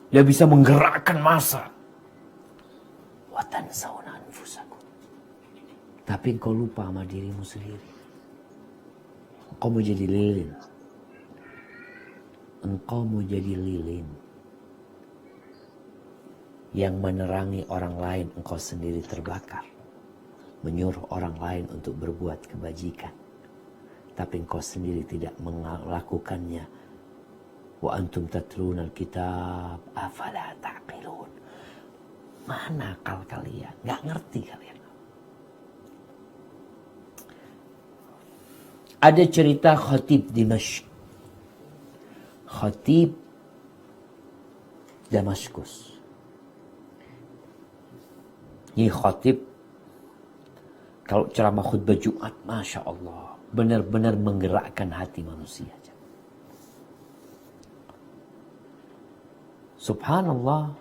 Speaker 1: dia bisa menggerakkan massa. Wa tansawna anfusakum. Tapi engkau lupa sama dirimu sendiri. Engkau mau jadi lilin. Engkau mau jadi lilin yang menerangi orang lain, engkau sendiri terbakar. Menyuruh orang lain untuk berbuat kebajikan, tapi engkau sendiri tidak melakukannya. Wa antum tatluna al-kitab afala ta'qilun. Mana akal kalian? Nggak ngerti kalian. Ada cerita khatib Dimashq. Khatib Damaskus. Ini khatib, kalau ceramah khutbah Jumat, Masya Allah, benar-benar menggerakkan hati manusia. Subhanallah,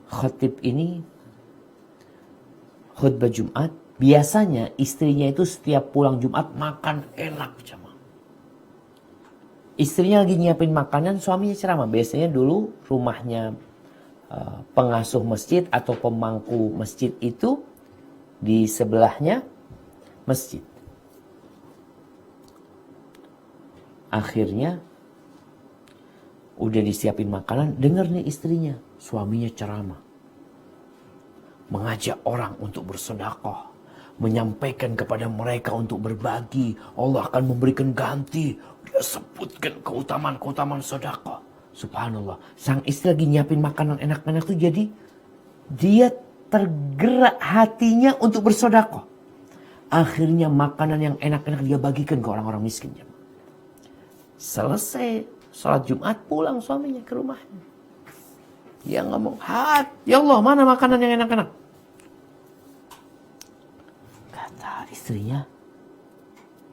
Speaker 1: khatib ini khutbah Jumat, biasanya istrinya itu setiap pulang Jumat makan enak, jemaah. Istrinya lagi nyiapin makanan, suaminya ceramah. Biasanya dulu rumahnya pengasuh masjid atau pemangku masjid itu di sebelahnya masjid. Akhirnya udah disiapin makanan, dengar nih istrinya, suaminya ceramah, mengajak orang untuk bersedekah, menyampaikan kepada mereka untuk berbagi, Allah akan memberikan ganti. Dia sebutkan keutamaan sedekah. Subhanallah, sang istri lagi nyiapin makanan enak-enak tuh, jadi dia tergerak hatinya untuk bersedekah. Akhirnya makanan yang enak-enak dia bagikan ke orang-orang miskin. Selesai sholat Jumat, pulang suaminya ke rumahnya. Dia ngomong, ya Allah, mana makanan yang enak-enak? Kata istrinya,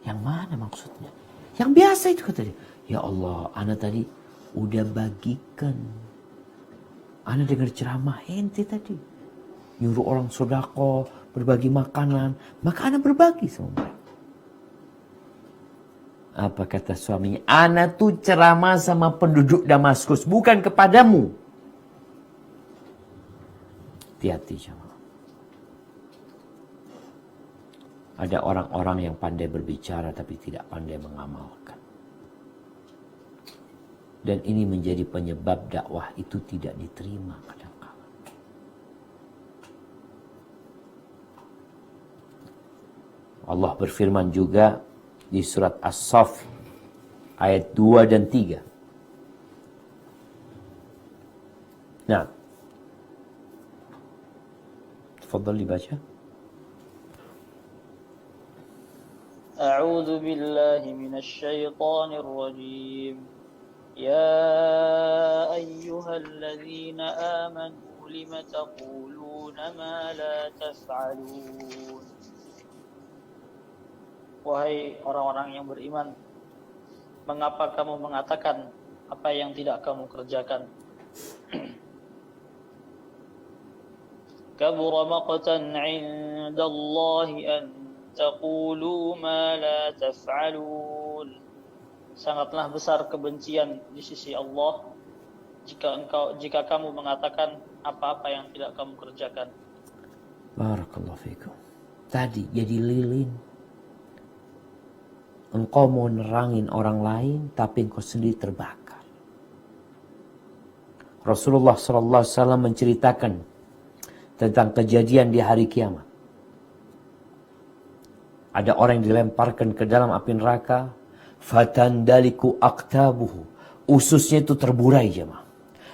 Speaker 1: yang mana maksudnya? Yang biasa itu, kata dia. Ya Allah, ana tadi udah bagikan. Ana dengar ceramah ente tadi, nyuruh orang sedekah, berbagi makanan, maka ana berbagi sama mereka. Apa kata suaminya? Ana tuh ceramah sama penduduk Damaskus, bukan kepadamu. Hati-hati, jemaah. Ada orang-orang yang pandai berbicara tapi tidak pandai mengamalkan. Dan ini menjadi penyebab dakwah itu tidak diterima kadang-kadang. Allah berfirman juga di surat As-Saff ayat 2 dan 3. Nah, tafadhal dibaca.
Speaker 2: A'udzu billahi minasy syaithanir rajim. Ya ayyuhalladzina amanu lima taquluna ma la taf'alun. Wahai orang-orang yang beriman, mengapa kamu mengatakan apa yang tidak kamu kerjakan? Kabura maqtan 'indallahi an taqulu ma la taf'alun. Sangatlah besar kebencian di sisi Allah jika kamu mengatakan apa-apa yang tidak kamu kerjakan.
Speaker 1: Barakallahu fikum. Tadi jadi lilin. Engkau mau nerangin orang lain, tapi engkau sendiri terbakar. Rasulullah SAW menceritakan tentang kejadian di hari kiamat. Ada orang yang dilemparkan ke dalam api neraka. Fatandaliku aktabuhu. Ususnya itu terburai jemaah.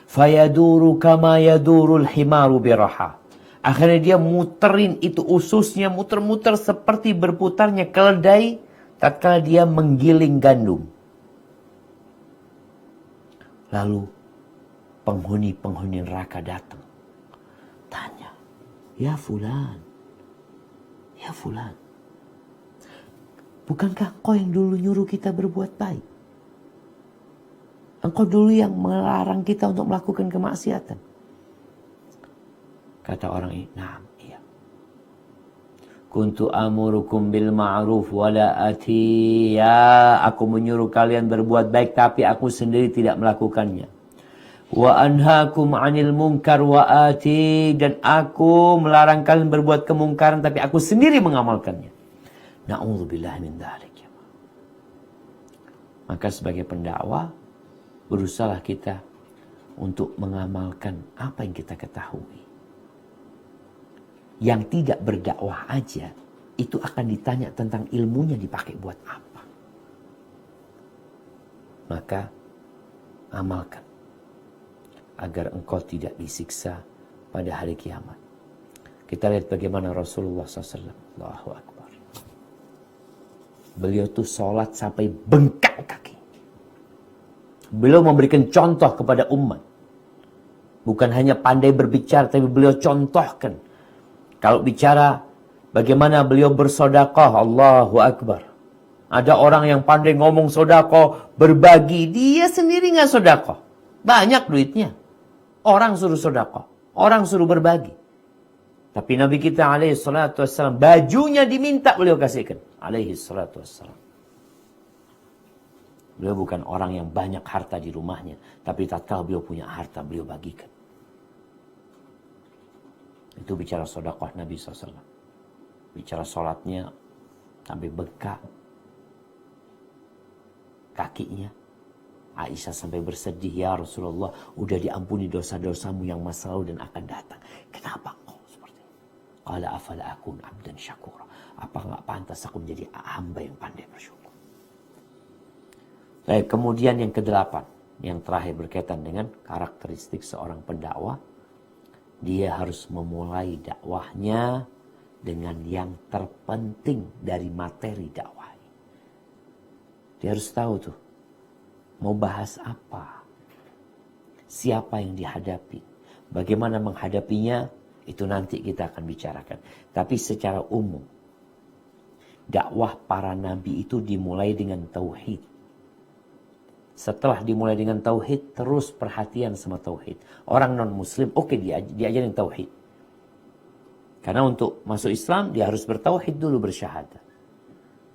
Speaker 1: Fayaduru kama yadurul himaru biraha. Akhirnya dia muterin itu ususnya, muter-muter seperti berputarnya keledai tatkala dia menggiling gandum. Lalu penghuni-penghuni neraka datang. Tanya, ya fulan, ya fulan, bukankah engkau yang dulu nyuruh kita berbuat baik? Engkau dulu yang melarang kita untuk melakukan kemaksiatan. Kata orang ini, nah, iya. Kuntu amurukum bil ma'ruf wala ati. Ya, aku menyuruh kalian berbuat baik tapi aku sendiri tidak melakukannya. Wa anhaakum 'anil munkar wa ati. Dan aku melarang kalian berbuat kemungkaran tapi aku sendiri mengamalkannya. Na'udzubillah min dzalik. Maka sebagai pendakwah, berusahalah kita untuk mengamalkan apa yang kita ketahui. Yang tidak berdakwah aja, itu akan ditanya tentang ilmunya dipakai buat apa. Maka, amalkan. Agar engkau tidak disiksa pada hari kiamat. Kita lihat bagaimana Rasulullah SAW. Allahu Akbar. Beliau tuh sholat sampai bengkak kaki. Beliau memberikan contoh kepada umat. Bukan hanya pandai berbicara, tapi beliau contohkan. Kalau bicara, bagaimana beliau bersedekah, Allahu Akbar. Ada orang yang pandai ngomong sedekah, berbagi. Dia sendiri nggak sedekah. Banyak duitnya. Orang suruh sedekah. Orang suruh berbagi. Tapi Nabi kita alaihi salatu wassalam, bajunya diminta beliau kasihkan. Alaihi salatu wassalam. Beliau bukan orang yang banyak harta di rumahnya. Tapi tatkala beliau punya harta, beliau bagikan. Itu bicara sedekah Nabi SAW. Bicara sholatnya sampai bengkak kakinya. Aisyah sampai bersedih, ya Rasulullah, udah diampuni dosa-dosamu yang masa lalu dan akan datang. Kenapa engkau seperti ini? Qala afala akun abdan syakura. Apa enggak pantas aku menjadi hamba yang pandai bersyukur? Baik, kemudian yang ke-8, yang terakhir berkaitan dengan karakteristik seorang pendakwah. Dia harus memulai dakwahnya dengan yang terpenting dari materi dakwah. Dia harus tahu tuh, mau bahas apa, siapa yang dihadapi, bagaimana menghadapinya, itu nanti kita akan bicarakan. Tapi secara umum, dakwah para nabi itu dimulai dengan tauhid. Setelah dimulai dengan tauhid, terus perhatian sama tauhid. Orang non-muslim, oke, diajarin tauhid. Karena untuk masuk Islam, dia harus bertauhid dulu, bersyahadat.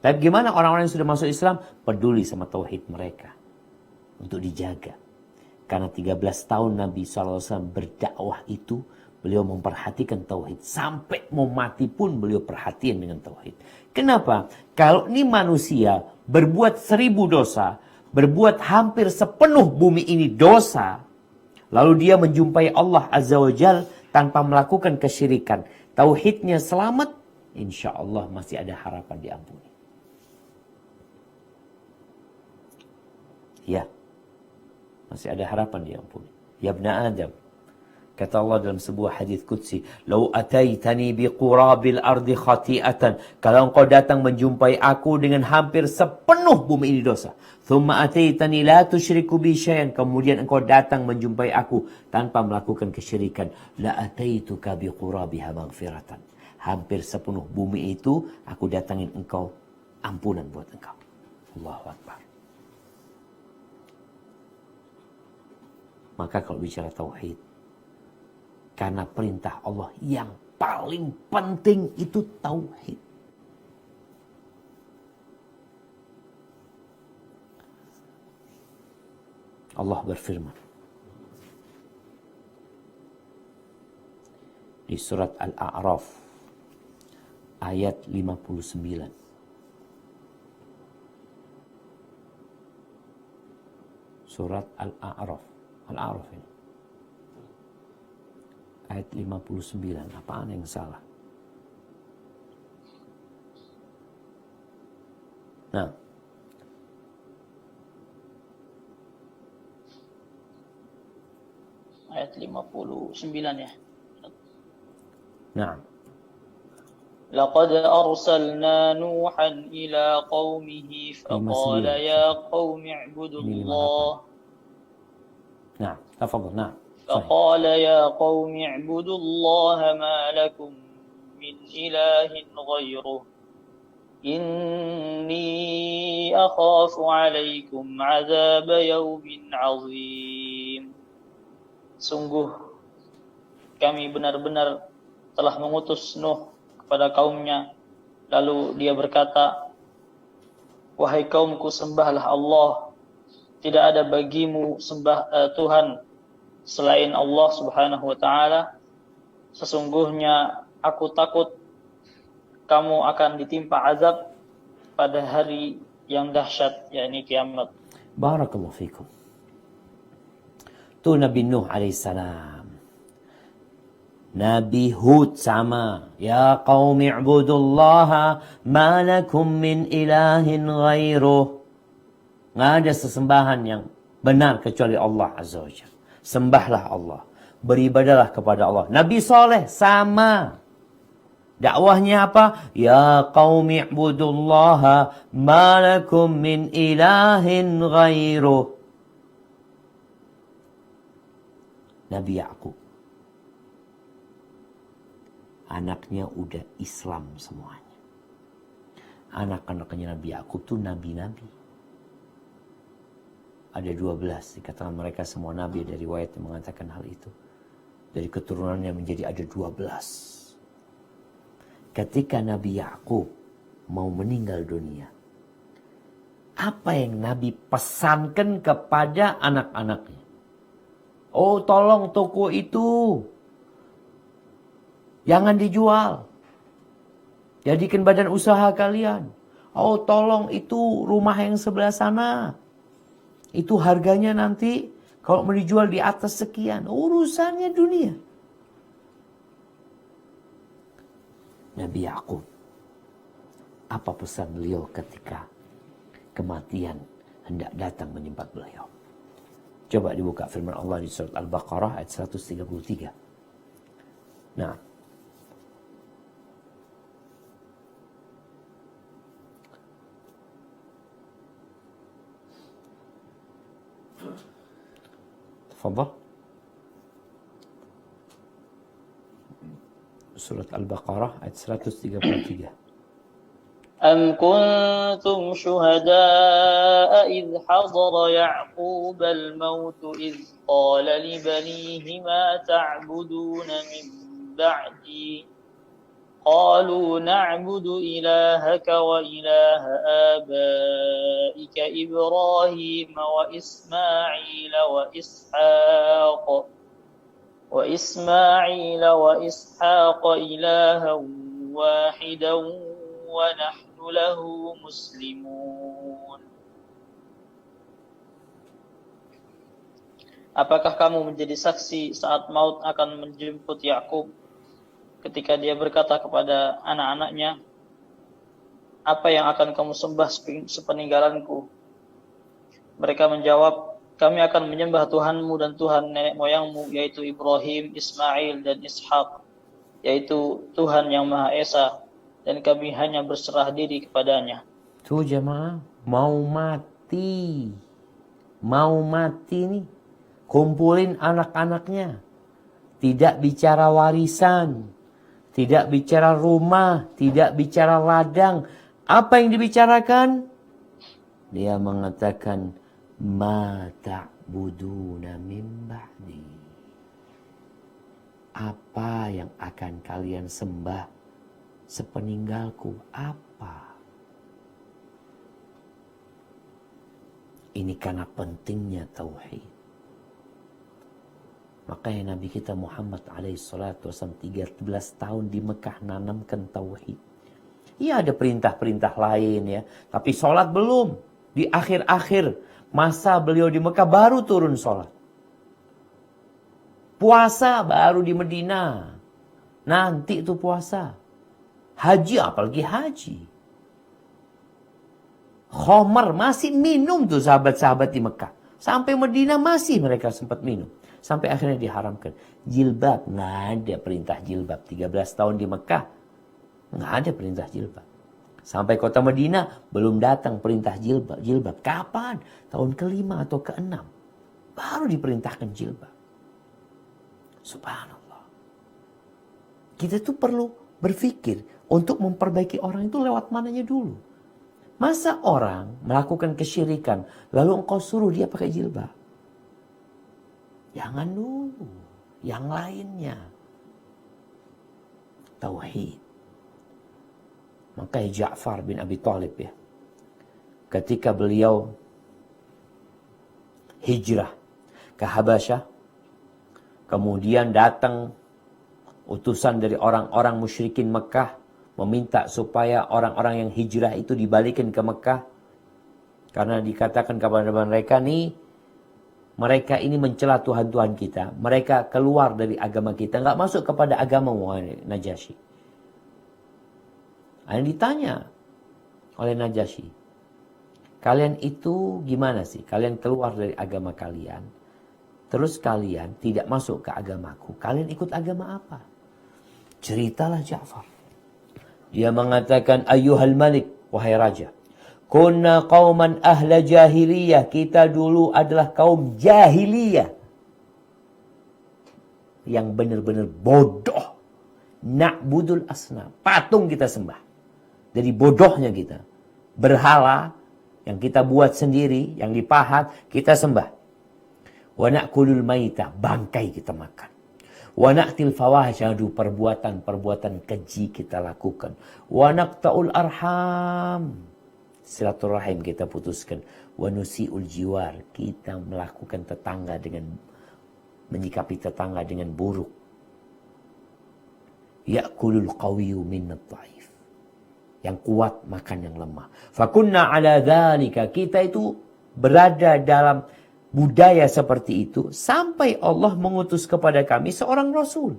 Speaker 1: Tapi gimana orang-orang yang sudah masuk Islam? Peduli sama tauhid mereka. Untuk dijaga. Karena 13 tahun Nabi SAW berdakwah itu, beliau memperhatikan tauhid. Sampai mau mati pun beliau perhatian dengan tauhid. Kenapa? Kalau ini manusia berbuat 1000 dosa, berbuat hampir sepenuh bumi ini dosa, lalu dia menjumpai Allah Azza wa Jal tanpa melakukan kesyirikan, tauhidnya selamat, insya Allah masih ada harapan diampuni. Ya, masih ada harapan diampuni. Ya ibna Adam, Kata Allah dalam sebuah hadis qudsi, "Lau ataitani biqurabil ardi khati'atan." Kalau engkau datang menjumpai aku dengan hampir sepenuh bumi ini dosa. "Thumma ataitani la tusyriku bi syai'an." Kemudian engkau datang menjumpai aku tanpa melakukan kesyirikan. "La ataituka biqurabiha maghfiratan." Hampir sepenuh bumi itu aku datangin engkau ampunan buat engkau. Allahu Akbar. Maka kalau bicara tauhid, karena perintah Allah yang paling penting itu tauhid. Allah berfirman di surat Al-A'raf ayat 59. Surat Al-A'raf. Al-A'raf ini. Ayat 59. Apaan yang salah? Nah.
Speaker 2: Ayat 59 ya.
Speaker 1: Nah.
Speaker 2: لقد أرسلنا نوحا إلى قومه فقال يا قوم اعبدوا الله.
Speaker 1: نعم تفضل. نعم.
Speaker 2: فقال يا قوم اعبدوا الله ما لكم من إله غيره إني أخاف عليكم عذاب يوم عظيم. Sungguh kami benar-benar telah mengutus Nuh kepada kaumnya, lalu dia berkata, wahai kaumku, sembahlah Allah, tidak ada bagimu Tuhan selain Allah Subhanahu wa ta'ala. Sesungguhnya aku takut kamu akan ditimpa azab pada hari yang dahsyat, yakni kiamat.
Speaker 1: Barakallahu fikum. Tu Nabi Nuh alaihissalam. Nabi Hud sama. Ya qaumi i'budullaha ma lakum min ilahin ghairuh. Nggak ada sesembahan yang benar kecuali Allah Azza wa Jalla. Sembahlah Allah. Beribadalah kepada Allah. Nabi Saleh sama. Dakwahnya apa? Ya qaumi i'budullaha ma lakum min ilahin ghairuh. Nabi Ya'qub. Anaknya udah Islam semuanya. Anak-anaknya Nabi Ya'qub itu nabi-nabi. Ada 12. Dikatakan mereka semua nabi. Dari riwayat yang mengatakan hal itu. Dari keturunannya menjadi ada 12. Ketika Nabi Ya'qub mau meninggal dunia, apa yang Nabi pesankan kepada anak-anaknya? Oh, tolong toko itu jangan dijual. Jadikan badan usaha kalian. Oh, tolong itu rumah yang sebelah sana. Itu harganya nanti kalau mau dijual di atas sekian. Urusannya dunia. Nabi Ya'qub. Apa pesan beliau ketika kematian hendak datang menimpa beliau? Coba dibuka firman Allah di surat Al-Baqarah ayat 133. Nah. Tafadhal. Surat Al-Baqarah ayat 133.
Speaker 2: أم كنتم شهداء إذ حضر يعقوب الموت إذ قال لبنيه ما تعبدون من بعدي قالوا نعبد إلهك وإله آبائك إبراهيم وإسماعيل وإسحاق إلها واحدا ونحن له مسلمون. Apakah kamu menjadi saksi saat maut akan menjemput Yakub ketika dia berkata kepada anak-anaknya, apa yang akan kamu sembah sepeninggalanku? Mereka menjawab, kami akan menyembah Tuhanmu dan Tuhan nenek moyangmu, yaitu Ibrahim, Ismail, dan Ishak, yaitu Tuhan yang Maha Esa, dan kami hanya berserah diri kepadanya.
Speaker 1: Tuh jemaah, mau mati nih, kumpulin anak-anaknya. Tidak bicara warisan, tidak bicara rumah, tidak bicara ladang. Apa yang dibicarakan? Dia mengatakan, ma ta'buduna min ba'di. Apa yang akan kalian sembah sepeninggalku? Apa? Ini karena pentingnya tauhid. Makanya Nabi kita Muhammad alaihissalatu wasallam 13 tahun di Mekah nanamkan tauhid. Iya ada perintah-perintah lain ya. Tapi sholat belum. Di akhir-akhir masa beliau di Mekah baru turun sholat. Puasa baru di Medina. Nanti itu puasa. Haji apalagi haji. Khomer masih minum tuh sahabat-sahabat di Mekah. Sampai Medina masih mereka sempat minum. Sampai akhirnya diharamkan. Jilbab, nggak ada perintah jilbab. 13 tahun di Mekah, nggak ada perintah jilbab. Sampai kota Medina, belum datang perintah jilbab. Jilbab kapan? Tahun ke-5 atau ke-6. Baru diperintahkan jilbab. Subhanallah. Kita tuh perlu berpikir untuk memperbaiki orang itu lewat mananya dulu. Masa orang melakukan kesyirikan, lalu engkau suruh dia pakai jilbab? Jangan dulu. Yang lainnya. Tauhid. Makanya Ja'far bin Abi Thalib ya. Ketika beliau hijrah ke Habasyah. Kemudian datang utusan dari orang-orang musyrikin Mekah. Meminta supaya orang-orang yang hijrah itu dibalikin ke Mekah. Karena dikatakan kepada mereka nih. Mereka ini mencela Tuhan-Tuhan kita. Mereka keluar dari agama kita. Nggak masuk kepada agama Najasyi. Ada yang ditanya oleh Najasyi. Kalian itu gimana sih? Kalian keluar dari agama kalian. Terus kalian tidak masuk ke agamaku. Kalian ikut agama apa? Ceritalah Ja'far. Dia mengatakan, Ayyuhal Malik, wahai Raja. Kunna qauman ahla jahiliyah. Kita dulu adalah kaum jahiliyah. Yang benar-benar bodoh. Na'budul asnam. Patung kita sembah. Jadi bodohnya kita. Berhala yang kita buat sendiri. Yang dipahat. Kita sembah. Wa na'kulul maita. Bangkai kita makan. Wa na'til fawahisha. Perbuatan-perbuatan keji kita lakukan. Wa naqta'ul arham. Silaturahim kita putuskan. Wa nusi'ul jiwar. Kita melakukan tetangga dengan menyikapi tetangga dengan buruk. Ya'kulul qawiyyu minnat dhaif. Yang kuat makan yang lemah. Fakunna ala dzalika. Kita itu berada dalam budaya seperti itu sampai Allah mengutus kepada kami seorang rasul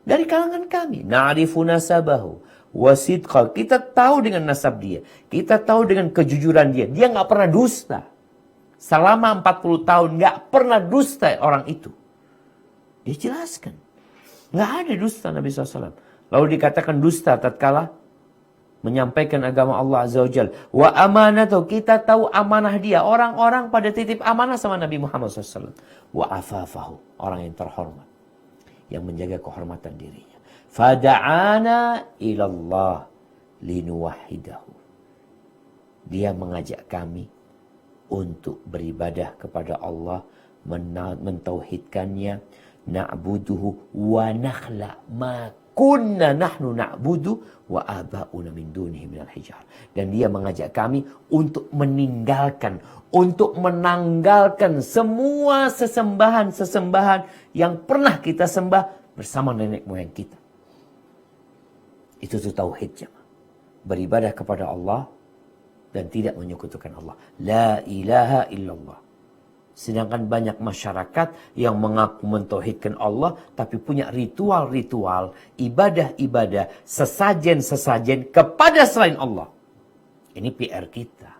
Speaker 1: dari kalangan kami. Na'rifu nasabahu wasidqa. Kita tahu dengan nasab dia. Kita tahu dengan kejujuran dia. Dia nggak pernah dusta. Selama 40 tahun nggak pernah dusta orang itu. Dia jelaskan. Nggak ada dusta Nabi SAW. Lalu dikatakan dusta tatkala menyampaikan agama Allah Azza wa Jalla. Wa amanatu. Kita tahu amanah dia. Orang-orang pada titip amanah sama Nabi Muhammad SAW. Wa afafahu. Orang yang terhormat. Yang menjaga kehormatan dirinya. Fada'ana ilallah linuwahidahu. Dia mengajak kami untuk beribadah kepada Allah, mentauhidkannya, na'buduhu wa nakhla ma kunna nahnu na'budu wa aba'una min dunihi minal hijar. Dan dia mengajak kami untuk meninggalkan, untuk menanggalkan semua sesembahan-sesembahan yang pernah kita sembah bersama nenek moyang kita. Itu tuh tauhid jemaah. Beribadah kepada Allah dan tidak menyekutukan Allah. La ilaha illallah. Sedangkan banyak masyarakat yang mengaku mentauhidkan Allah tapi punya ritual-ritual, ibadah-ibadah, sesajen-sesajen kepada selain Allah. Ini PR kita.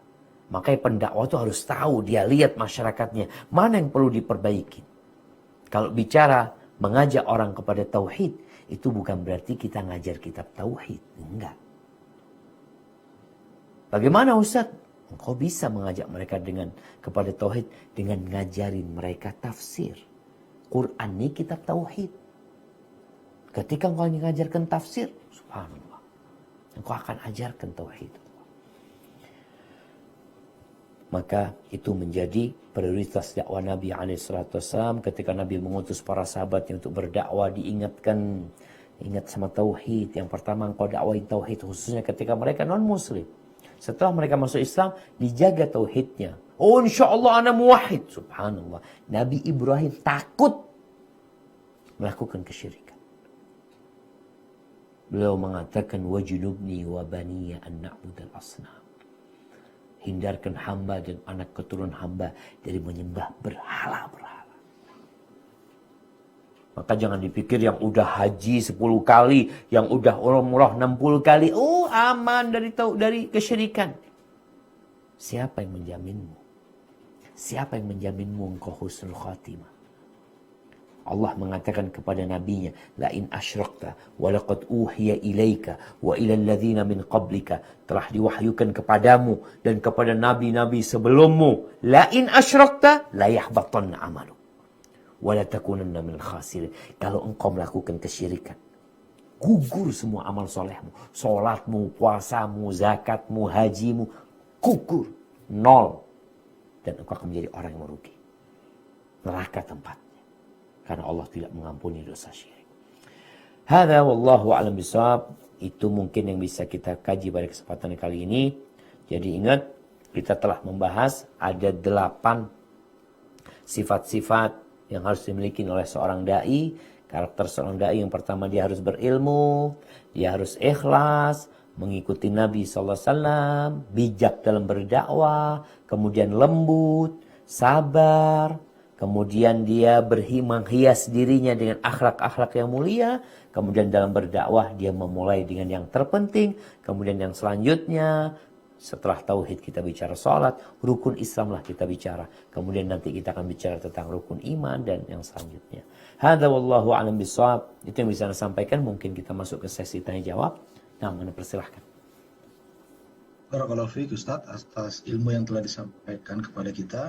Speaker 1: Makanya pendakwah itu harus tahu, dia lihat masyarakatnya, mana yang perlu diperbaiki. Kalau bicara mengajak orang kepada tauhid, itu bukan berarti kita ngajar kitab tauhid. Enggak. Bagaimana Ustaz? Engkau bisa mengajak mereka kepada tauhid dengan ngajarin mereka tafsir. Quran ini kitab tauhid. Ketika engkau mengajarkan tafsir, subhanallah, engkau akan ajarkan tauhid. Maka itu menjadi prioritas dakwah Nabi SAW. Ketika Nabi mengutus para sahabatnya untuk berdakwah, diingatkan, ingat sama tauhid. Yang pertama engkau dakwahin tauhid, khususnya ketika mereka non muslim. Setelah mereka masuk Islam, dijaga tauhidnya. Oh, insya Allah ana muwahhid. Subhanallah. Nabi Ibrahim takut melakukan kesyirikan. Beliau mengatakan, wajnubni wa baniya an na'budal asnam. Hindarkan hamba dan anak keturunan hamba dari menyembah berhala-berhala. Maka jangan dipikir yang udah haji 10 kali, yang udah umrah 60 kali, oh aman dari kesyirikan. Siapa yang menjaminmu? Siapa yang menjaminmu engkau husnul khatimah? Allah mengatakan kepada nabinya, la in asyrakta wa laqad uhiya ilaika wa ila alladhina min qablika, telah diwahyukan kepadamu dan kepada nabi-nabi sebelummu, la in asyrakta la yahbatanna amalu wa la takunanna minal khasirin. Kalau engkau melakukan kesyirikan, gugur semua amal solehmu, salatmu, puasamu, zakatmu, hajimu, gugur, nol, dan engkau akan menjadi orang yang merugi. Neraka tempat. Karena Allah tidak mengampuni dosa syirik. Hadza wallahu a'lam bishawab. Itu mungkin yang bisa kita kaji pada kesempatan kali ini. Jadi ingat, kita telah membahas ada 8 sifat-sifat yang harus dimiliki oleh seorang dai. Karakter seorang dai yang pertama, dia harus berilmu, dia harus ikhlas, mengikuti Nabi SAW, bijak dalam berdakwah, kemudian lembut, sabar, kemudian dia menghias dirinya dengan akhlak-akhlak yang mulia. Kemudian dalam berdakwah dia memulai dengan yang terpenting. Kemudian yang selanjutnya, setelah tauhid kita bicara salat, rukun Islam lah kita bicara. Kemudian nanti kita akan bicara tentang rukun iman dan yang selanjutnya. Hadza wallahu a'lam bishawab. Itu yang bisa saya sampaikan. Mungkin kita masuk ke sesi tanya jawab. Nah, Anda persilahkan.
Speaker 3: Barakallahu fiik Ustaz atas ilmu yang telah disampaikan kepada kita.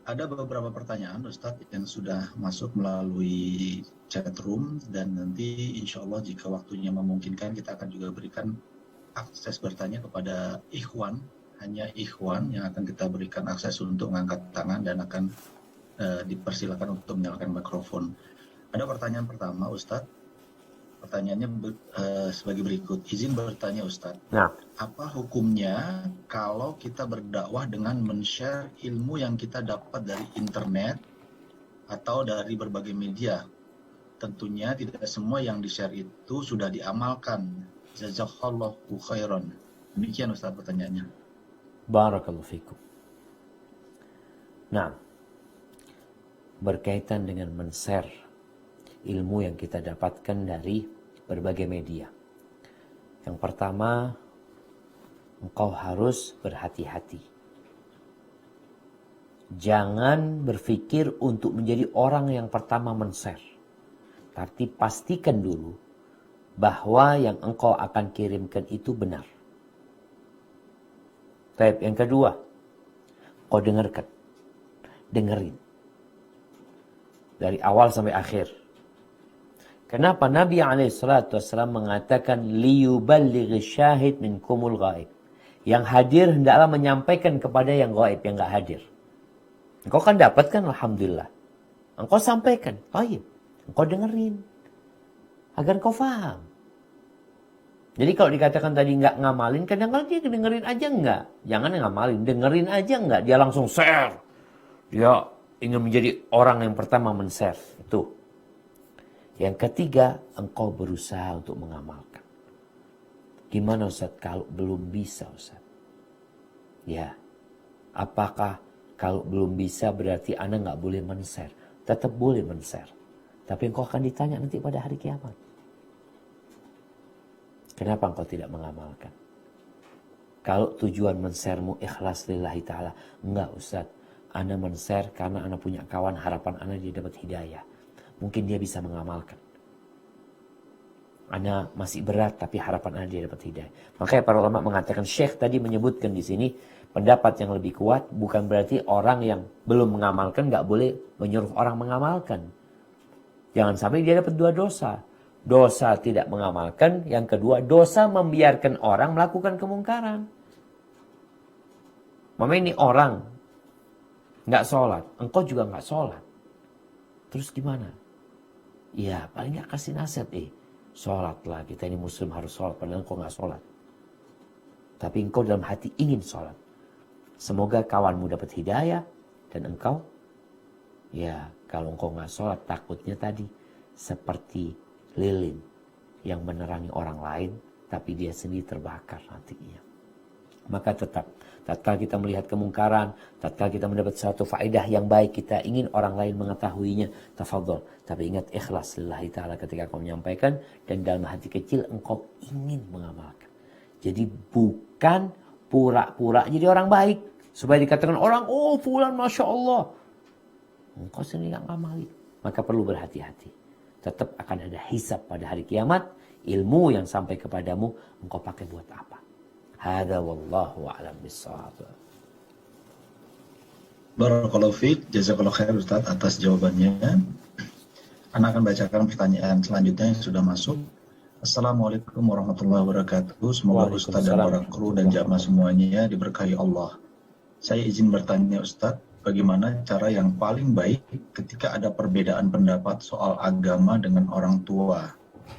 Speaker 3: Ada beberapa pertanyaan Ustadz yang sudah masuk melalui chat room, dan nanti insya Allah jika waktunya memungkinkan kita akan juga berikan akses bertanya kepada ikhwan, hanya ikhwan yang akan kita berikan akses untuk mengangkat tangan dan akan dipersilakan untuk menyalakan mikrofon. Ada pertanyaan pertama Ustadz, pertanyaannya sebagai berikut. Izin bertanya Ustadz,
Speaker 1: Nah,
Speaker 3: apa hukumnya kalau kita berdakwah dengan men-share ilmu yang kita dapat dari internet atau dari berbagai media? Tentunya tidak semua yang di-share itu sudah diamalkan. Jazakallahu khairan. Demikian Ustaz pertanyaannya.
Speaker 1: barakallahu fikum. Nah, berkaitan dengan men-share ilmu yang kita dapatkan dari berbagai media. Yang pertama, engkau harus berhati-hati. Jangan berpikir untuk menjadi orang yang pertama men-share. Tapi pastikan dulu bahwa yang engkau akan kirimkan itu benar. Baik, yang kedua, kau dengerin. Dari awal sampai akhir. Kenapa Nabi SAW mengatakan liyuballighi syahid minkumul ghaib. Yang hadir hendaklah menyampaikan kepada yang gaib, yang enggak hadir. Engkau kan dapatkan, alhamdulillah. Engkau sampaikan, baik. Engkau dengerin. Agar kau faham. Jadi kalau dikatakan tadi enggak ngamalin, kadang-kadang dia dengerin aja enggak. Jangan ngamalin, dengerin aja enggak. Dia langsung share. Dia ingin menjadi orang yang pertama men-share. Itu. Yang ketiga, engkau berusaha untuk mengamalkan. Gimana Ustaz kalau belum bisa Ustaz? Ya, apakah kalau belum bisa berarti Anda nggak boleh men-share? Tetap boleh men-share. Tapi engkau akan ditanya nanti pada hari kiamat. Kenapa engkau tidak mengamalkan? Kalau tujuan men-share-mu ikhlas lillahi ta'ala. Enggak Ustaz, ana men-share karena ana punya kawan, harapan ana dia dapat hidayah. Mungkin dia bisa mengamalkan. Ana masih berat tapi harapan ana dia dapat hidayah. Makanya para ulama mengatakan, Syekh tadi menyebutkan di sini pendapat yang lebih kuat bukan berarti orang yang belum mengamalkan nggak boleh menyuruh orang mengamalkan. Jangan sampai dia dapat dua dosa. Dosa tidak mengamalkan, yang kedua dosa membiarkan orang melakukan kemungkaran. Mama ini orang nggak sholat, engkau juga nggak sholat. Terus gimana? Ya paling nggak kasih nasihat, sholatlah, kita ini muslim harus sholat, padahal engkau nggak sholat. Tapi engkau dalam hati ingin sholat. Semoga kawanmu dapat hidayah dan engkau, ya kalau engkau nggak sholat takutnya tadi seperti lilin yang menerangi orang lain tapi dia sendiri terbakar nantinya. Maka tetap, tatkala kita melihat kemungkaran, tatkala kita mendapat suatu faedah yang baik, kita ingin orang lain mengetahuinya, tafadhol. Tapi ingat ikhlas lillahi ta'ala ketika kau menyampaikan dan dalam hati kecil engkau ingin mengamalkan. Jadi bukan pura-pura jadi orang baik. Supaya dikatakan orang, oh fulan Masya Allah. Engkau sendiri gak ngamali. Maka perlu berhati-hati. Tetap akan ada hisab pada hari kiamat. Ilmu yang sampai kepadamu, engkau pakai buat apa? Hada wallahu a'lam bissawab.
Speaker 3: Barakallahu fiik, jazakallahu khair Ustaz atas jawabannya. Anak akan bacakan pertanyaan selanjutnya yang sudah masuk. Assalamualaikum warahmatullahi wabarakatuh. Semoga Ustaz dan para kru dan jamaah semuanya diberkahi Allah. Saya izin bertanya Ustaz, bagaimana cara yang paling baik ketika ada perbedaan pendapat soal agama dengan orang tua?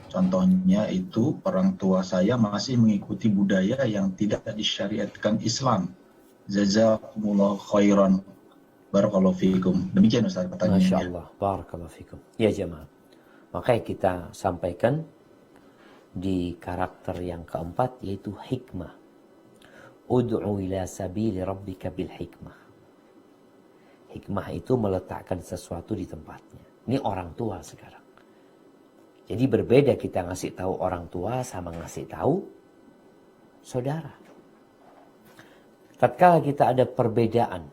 Speaker 3: Contohnya itu orang tua saya masih mengikuti budaya yang tidak disyariatkan Islam. Jazakumullah khairan. Barakallahu fikum. Demikian Ustaz pertanyaannya.
Speaker 1: Masya Allah. Barakallahu fikum. Ya jemaah. Makanya kita sampaikan di karakter yang keempat yaitu hikmah. Ud'u ila sabili rabbika bil hikmah. Hikmah itu meletakkan sesuatu di tempatnya. Ini orang tua sekarang. Jadi berbeda kita ngasih tahu orang tua sama ngasih tahu saudara. Tatkala kita ada perbedaan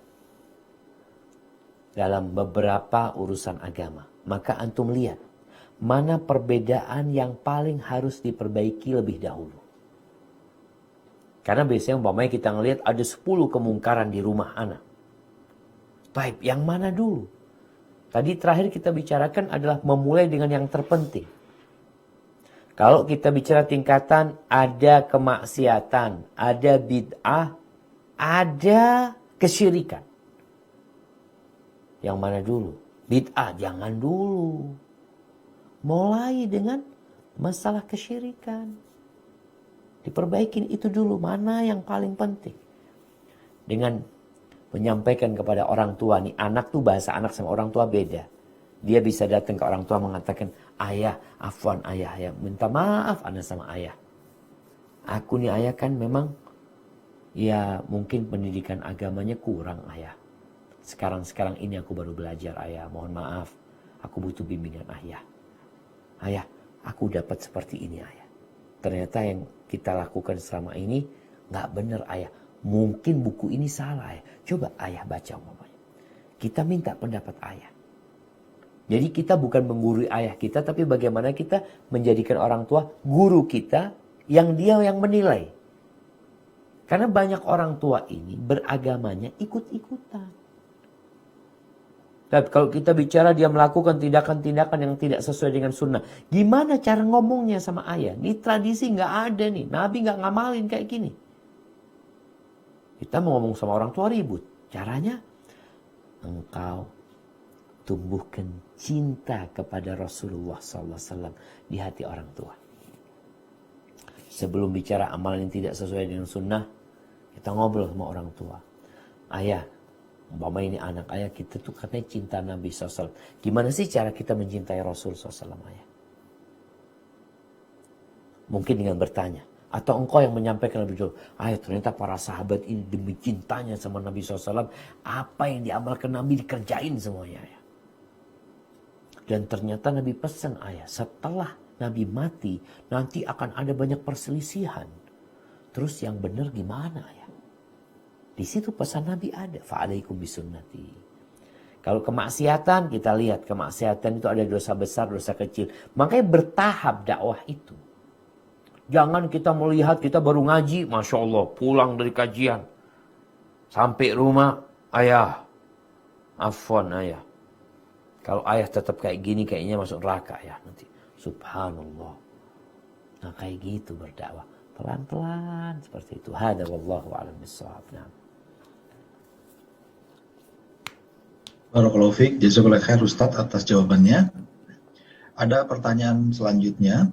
Speaker 1: dalam beberapa urusan agama, maka antum lihat mana perbedaan yang paling harus diperbaiki lebih dahulu. Karena biasanya umpamanya kita ngelihat ada 10 kemungkaran di rumah anak. Baik, yang mana dulu? Tadi terakhir kita bicarakan adalah memulai dengan yang terpenting. Kalau kita bicara tingkatan, ada kemaksiatan, ada bid'ah, ada kesyirikan. Yang mana dulu? Bid'ah, jangan dulu. Mulai dengan masalah kesyirikan. Diperbaikin itu dulu, mana yang paling penting. Dengan menyampaikan kepada orang tua, nih anak tuh bahasa anak sama orang tua beda. Dia bisa datang ke orang tua mengatakan, ayah, afwan ayah, ya minta maaf anak sama ayah. Aku nih ayah kan memang, ya mungkin pendidikan agamanya kurang ayah. Sekarang ini aku baru belajar ayah, mohon maaf. Aku butuh bimbingan ayah. Ayah, aku dapat seperti ini ayah. Ternyata yang kita lakukan selama ini nggak benar ayah. Mungkin buku ini salah ayah. Coba ayah baca umpamanya. Kita minta pendapat ayah. Jadi kita bukan menggurui ayah kita, tapi bagaimana kita menjadikan orang tua guru kita yang dia yang menilai. Karena banyak orang tua ini beragamanya ikut-ikutan. Tapi kalau kita bicara dia melakukan tindakan-tindakan yang tidak sesuai dengan sunnah. Gimana cara ngomongnya sama ayah? Ini tradisi nggak ada nih. Nabi nggak ngamalin kayak gini. Kita mau ngomong sama orang tua ribut. Caranya engkau tumbuhkan cinta kepada Rasulullah SAW di hati orang tua. Sebelum bicara amalan yang tidak sesuai dengan sunnah, kita ngobrol sama orang tua. Ayah, umpama ini anak ayah kita tuh katanya cinta Nabi SAW. Gimana sih cara kita mencintai Rasul SAW ayah? Mungkin dengan bertanya. Atau engkau yang menyampaikan lebih dulu. Ayah ternyata para sahabat ini demi cintanya sama Nabi SAW. Apa yang diamalkan Nabi dikerjain semuanya ayah. Dan ternyata Nabi pesan ayah. Setelah Nabi mati nanti akan ada banyak perselisihan. Terus yang benar gimana ya? Di situ pesan Nabi ada. Fa'alaikum bisunnati. Kalau kemaksiatan, kita lihat kemaksiatan itu ada dosa besar, dosa kecil. Makanya bertahap dakwah itu. Jangan kita melihat kita baru ngaji, Masya Allah, pulang dari kajian. Sampai rumah, ayah, afwan ayah. Kalau ayah tetap kayak gini, kayaknya masuk neraka ya nanti. Subhanallah. Nah kayak gitu berdakwah. Pelan-pelan seperti itu. Hada wallahu a'lam bissawab. Nah.
Speaker 3: Barakallahu fiik, jazakallahu khair Ustadz atas jawabannya. Ada pertanyaan selanjutnya.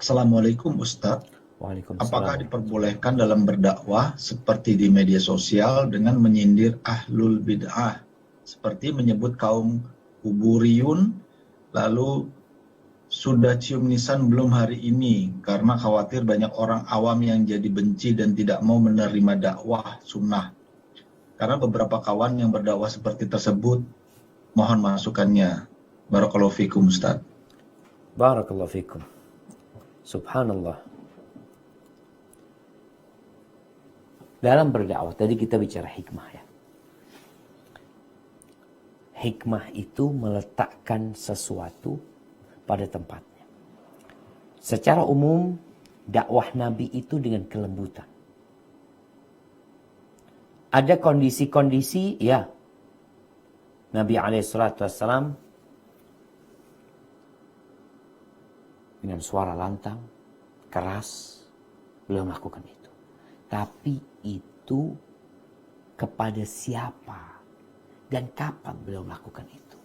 Speaker 3: Assalamualaikum Ustadz.
Speaker 1: Waalaikumsalam.
Speaker 3: Apakah diperbolehkan dalam berdakwah seperti di media sosial dengan menyindir ahlul bid'ah? Seperti menyebut kaum kuburiyun, lalu sudah cium nisan belum hari ini, karena khawatir banyak orang awam yang jadi benci dan tidak mau menerima dakwah sunnah. Karena beberapa kawan yang berdakwah seperti tersebut, mohon masukannya. Barakallahu fikum Ustaz.
Speaker 1: Barakallahu fikum. Subhanallah. Dalam berdakwah, tadi kita bicara hikmah ya. Hikmah itu meletakkan sesuatu pada tempatnya. Secara umum, dakwah Nabi itu dengan kelembutan. Ada kondisi-kondisi, ya. Nabi SAW dengan suara lantang, keras, beliau melakukan itu. Tapi itu kepada siapa dan kapan beliau melakukan itu.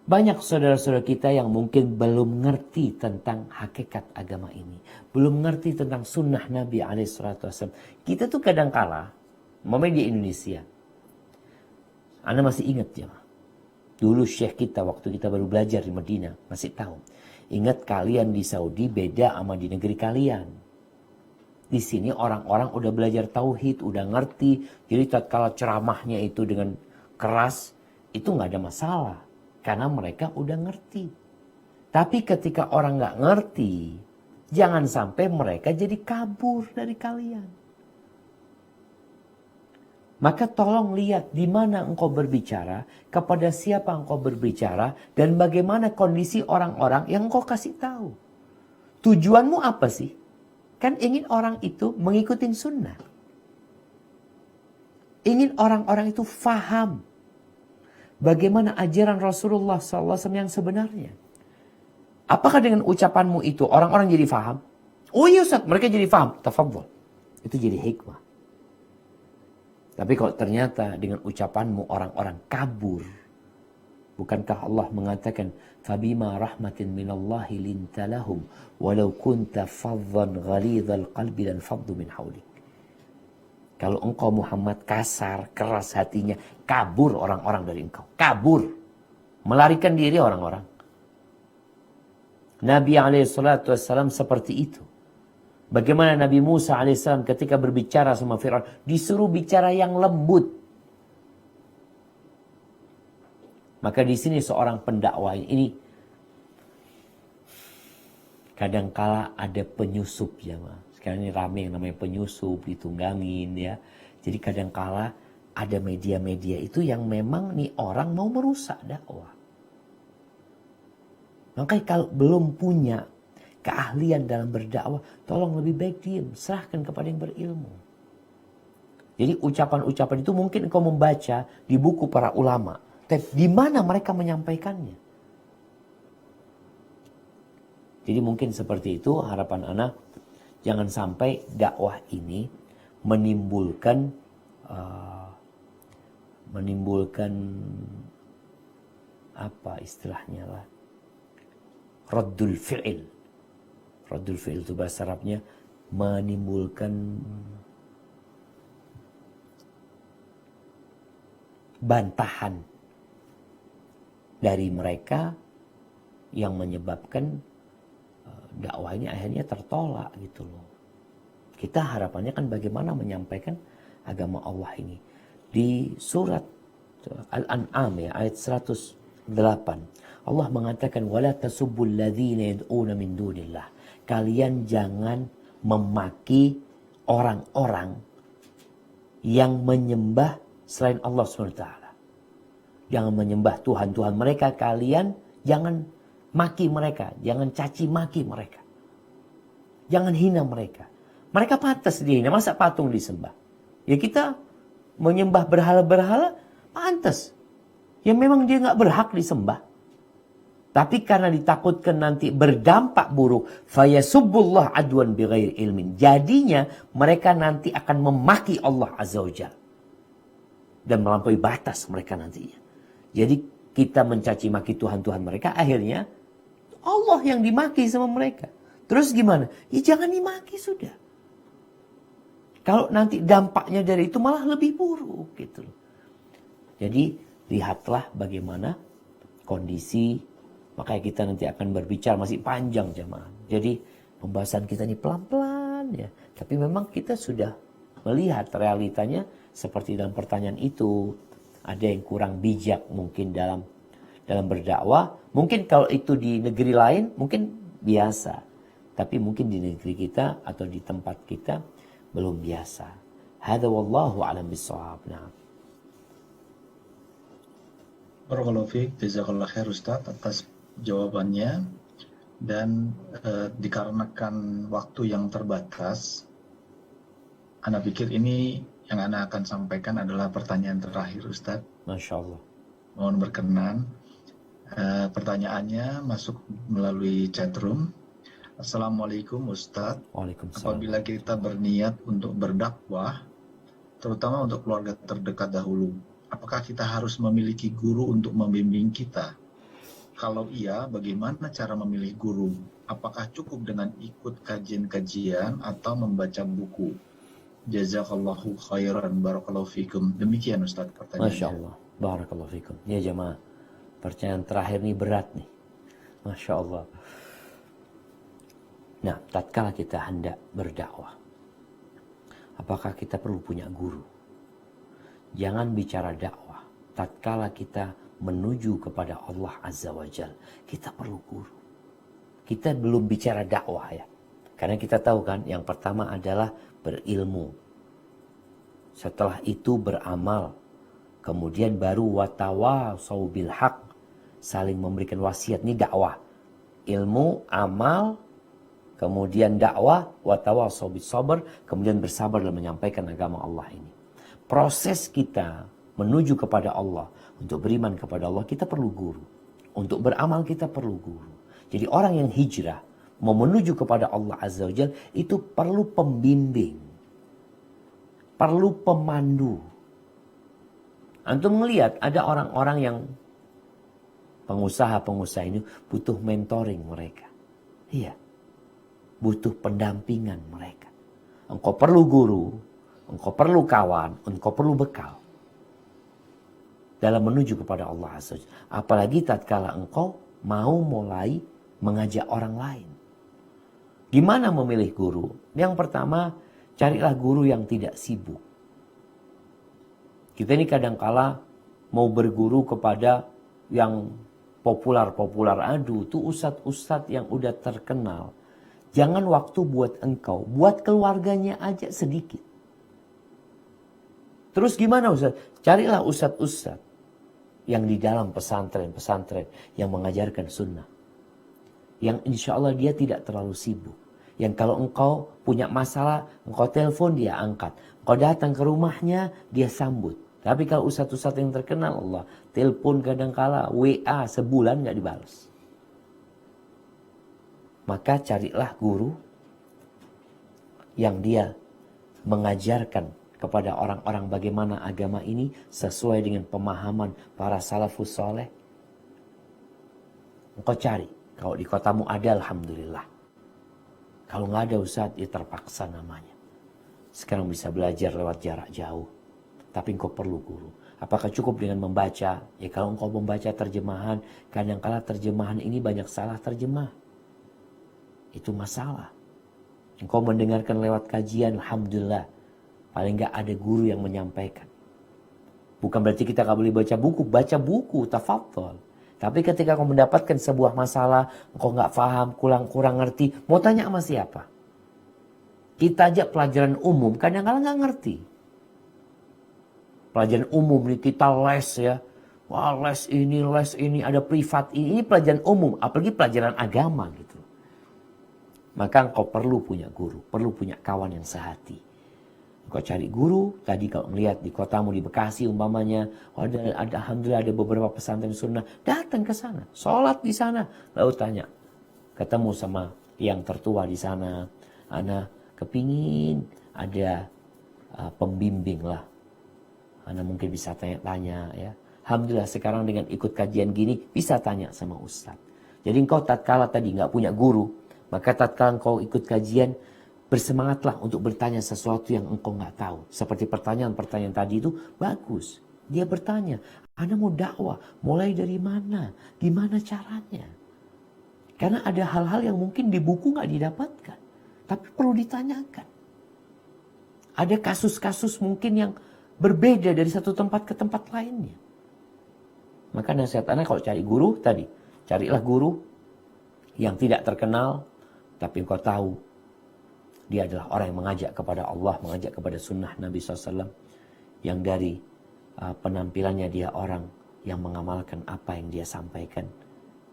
Speaker 1: Banyak saudara-saudara kita yang mungkin belum ngerti tentang hakikat agama ini. Belum ngerti tentang sunnah Nabi SAW. Kita tuh kadangkala, di Indonesia. Anda masih ingat ya? Dulu syekh kita waktu kita baru belajar di Madinah. Masih tahu. Ingat kalian di Saudi beda sama di negeri kalian. Di sini orang-orang udah belajar tauhid, udah ngerti. Jadi tatkala ceramahnya itu dengan keras, itu nggak ada masalah. Karena mereka udah ngerti. Tapi ketika orang nggak ngerti, jangan sampai mereka jadi kabur dari kalian. Maka tolong lihat di mana engkau berbicara, kepada siapa engkau berbicara, dan bagaimana kondisi orang-orang yang engkau kasih tahu. Tujuanmu apa sih? Kan ingin orang itu mengikuti sunnah. Ingin orang-orang itu faham bagaimana ajaran Rasulullah SAW yang sebenarnya. Apakah dengan ucapanmu itu orang-orang jadi faham? Oh iya Ustaz, mereka jadi faham. Tafadhol. Itu jadi hikmah. Tapi kalau ternyata dengan ucapanmu orang-orang kabur. Bukankah Allah mengatakan, "Fabima rahmatin minallahi linta lahum walau kunta faddan ghalidhal qalbi lan faddu min hawlik." Kalau engkau Muhammad kasar, keras hatinya, kabur orang-orang dari engkau. Kabur. Melarikan diri orang-orang. Nabi SAW seperti itu. Bagaimana Nabi Musa AS ketika berbicara sama Fir'aun, disuruh bicara yang lembut. Maka di sini seorang pendakwah ini kadangkala ada penyusup ya, sekarang ini rame yang namanya penyusup, ditunggangin ya. Jadi kadangkala ada media-media itu yang memang nih orang mau merusak dakwah. Makanya kalau belum punya keahlian dalam berdakwah, tolong lebih baik diam, serahkan kepada yang berilmu. Jadi ucapan-ucapan itu mungkin engkau membaca di buku para ulama, tapi di mana mereka menyampaikannya? Jadi mungkin seperti itu harapan anak. Jangan sampai dakwah ini menimbulkan apa istilahnya lah, raddul fi'il. Raddul fi'il itu bahasa Arabnya menimbulkan bantahan dari mereka yang menyebabkan dakwah ini akhirnya tertolak gitu loh. Kita harapannya kan bagaimana menyampaikan agama Allah ini. Di surat Al-An'am ya, ayat 108. Allah mengatakan wala tasubbul ladzina yad'una min dunillah. kalian jangan memaki orang-orang yang menyembah selain Allah SWT. Jangan menyembah Tuhan-Tuhan mereka. Kalian jangan maki mereka. Jangan caci maki mereka. Jangan hina mereka. Mereka pantas dihina. Masa patung disembah? Ya kita menyembah berhala-berhala pantas. Ya memang dia nggak berhak disembah. Tapi karena ditakutkan nanti berdampak buruk, fayasubbullah adwan bighairi ilmin. Jadinya mereka nanti akan memaki Allah Azza wa Jalla. Dan melampaui batas mereka nantinya. Jadi kita mencaci maki Tuhan-Tuhan mereka, akhirnya Allah yang dimaki sama mereka. Terus gimana? Ya jangan dimaki sudah. Kalau nanti dampaknya dari itu malah lebih buruk gitu. Jadi lihatlah bagaimana kondisi. Makanya kita nanti akan berbicara masih panjang jemaah. Jadi pembahasan kita ini pelan-pelan ya. Tapi memang kita sudah melihat realitanya seperti dalam pertanyaan itu. Ada yang kurang bijak mungkin dalam berdakwah. Mungkin kalau itu di negeri lain mungkin biasa. Tapi mungkin di negeri kita atau di tempat kita belum biasa. Hadza wallahu a'lam bissawab. Nah.
Speaker 3: Barakallahu fiik, jazakallah khair Ustaz atas jawabannya. Dan dikarenakan waktu yang terbatas, Ana pikir ini yang Ana akan sampaikan adalah pertanyaan terakhir Ustaz.
Speaker 1: Masya Allah.
Speaker 3: Mohon berkenan. Pertanyaannya masuk melalui chatroom. Assalamualaikum Ustaz.
Speaker 1: Waalaikumsalam.
Speaker 3: Apabila kita berniat untuk berdakwah, terutama untuk keluarga terdekat dahulu, apakah kita harus memiliki guru untuk membimbing kita? Kalau iya, bagaimana cara memilih guru? Apakah cukup dengan ikut kajian-kajian atau membaca buku? Jazakallahu khairan, barakallahu fikum. Demikian Ustaz pertanyaannya.
Speaker 1: Masya Allah, barakallahu fikum. Ya jemaah, pertanyaan terakhir nih berat nih. Masya Allah. Nah, tatkala kita hendak berdakwah, apakah kita perlu punya guru? Jangan bicara dakwah. Tatkala kita menuju kepada Allah Azza wa Jal, kita perlu guru. Kita belum bicara dakwah ya. Karena kita tahu kan, yang pertama adalah berilmu. Setelah itu beramal. Kemudian baru watawasau bil haq, saling memberikan wasiat. Ini dakwah. Ilmu, amal, kemudian dakwah, watawasau bis sabr, kemudian bersabar dalam menyampaikan agama Allah ini. Proses kita menuju kepada Allah, untuk beriman kepada Allah, kita perlu guru. Untuk beramal kita perlu guru. Jadi orang yang hijrah, mau menuju kepada Allah Azza wa Jalla, itu perlu pembimbing. Perlu pemandu. Antum melihat ada orang-orang yang pengusaha-pengusaha ini butuh mentoring mereka. Iya. Butuh pendampingan mereka. Engkau perlu guru, engkau perlu kawan, engkau perlu bekal dalam menuju kepada Allah Azza wa Jalla. Apalagi tatkala engkau mau mulai mengajak orang lain. Gimana memilih guru? Yang pertama, carilah guru yang tidak sibuk. Kita ini kadangkala mau berguru kepada yang populer-populer. Aduh, tuh ustadz-ustadz yang udah terkenal. Jangan waktu buat engkau, buat keluarganya aja sedikit. Terus gimana Ustaz? Carilah ustadz-ustadz yang di dalam pesantren-pesantren yang mengajarkan sunnah. Yang insya Allah dia tidak terlalu sibuk. Yang kalau engkau punya masalah, engkau telepon dia angkat. Engkau datang ke rumahnya, dia sambut. Tapi kalau ustadz-ustadz yang terkenal Allah, telepon kadangkala, WA sebulan nggak dibalas. Maka carilah guru yang dia mengajarkan kepada orang-orang bagaimana agama ini sesuai dengan pemahaman para salafus soleh. Engkau cari. Kalau di kotamu ada, alhamdulillah. Kalau nggak ada Ustaz, ya terpaksa namanya. Sekarang bisa belajar lewat jarak jauh. Tapi engkau perlu guru. Apakah cukup dengan membaca? Ya kalau engkau membaca terjemahan, kadang-kala terjemahan ini banyak salah terjemah. Itu masalah. Engkau mendengarkan lewat kajian, alhamdulillah. Paling nggak ada guru yang menyampaikan. Bukan berarti kita nggak boleh baca buku, tafadhol. Tapi ketika kau mendapatkan sebuah masalah, kau nggak paham, kurang ngerti, mau tanya sama siapa? Kita aja pelajaran umum kadang-kadang nggak ngerti. Pelajaran umum nih kita les ya. Wah, les ini, ada privat ini pelajaran umum, apalagi pelajaran agama gitu. Maka engkau perlu punya guru, perlu punya kawan yang sehati. Kau cari guru, tadi kalau melihat di kotamu di Bekasi umpamanya, alhamdulillah ada beberapa pesantren sunnah, datang ke sana, sholat di sana, lalu tanya, ketemu sama yang tertua di sana, ana kepingin ada pembimbing lah, ana mungkin bisa tanya-tanya ya. Alhamdulillah sekarang dengan ikut kajian gini bisa tanya sama ustaz. Jadi engkau tatkala tadi nggak punya guru, maka tatkala engkau ikut kajian, bersemangatlah untuk bertanya sesuatu yang engkau nggak tahu. Seperti pertanyaan-pertanyaan tadi itu bagus. Dia bertanya, Anda mau dakwah, mulai dari mana? Gimana caranya? Karena ada hal-hal yang mungkin di buku nggak didapatkan. Tapi perlu ditanyakan. Ada kasus-kasus mungkin yang berbeda dari satu tempat ke tempat lainnya. Maka nasihat Anda kalau cari guru tadi, carilah guru yang tidak terkenal, tapi engkau tahu dia adalah orang yang mengajak kepada Allah, mengajak kepada sunnah Nabi SAW. Yang dari penampilannya dia orang yang mengamalkan apa yang dia sampaikan.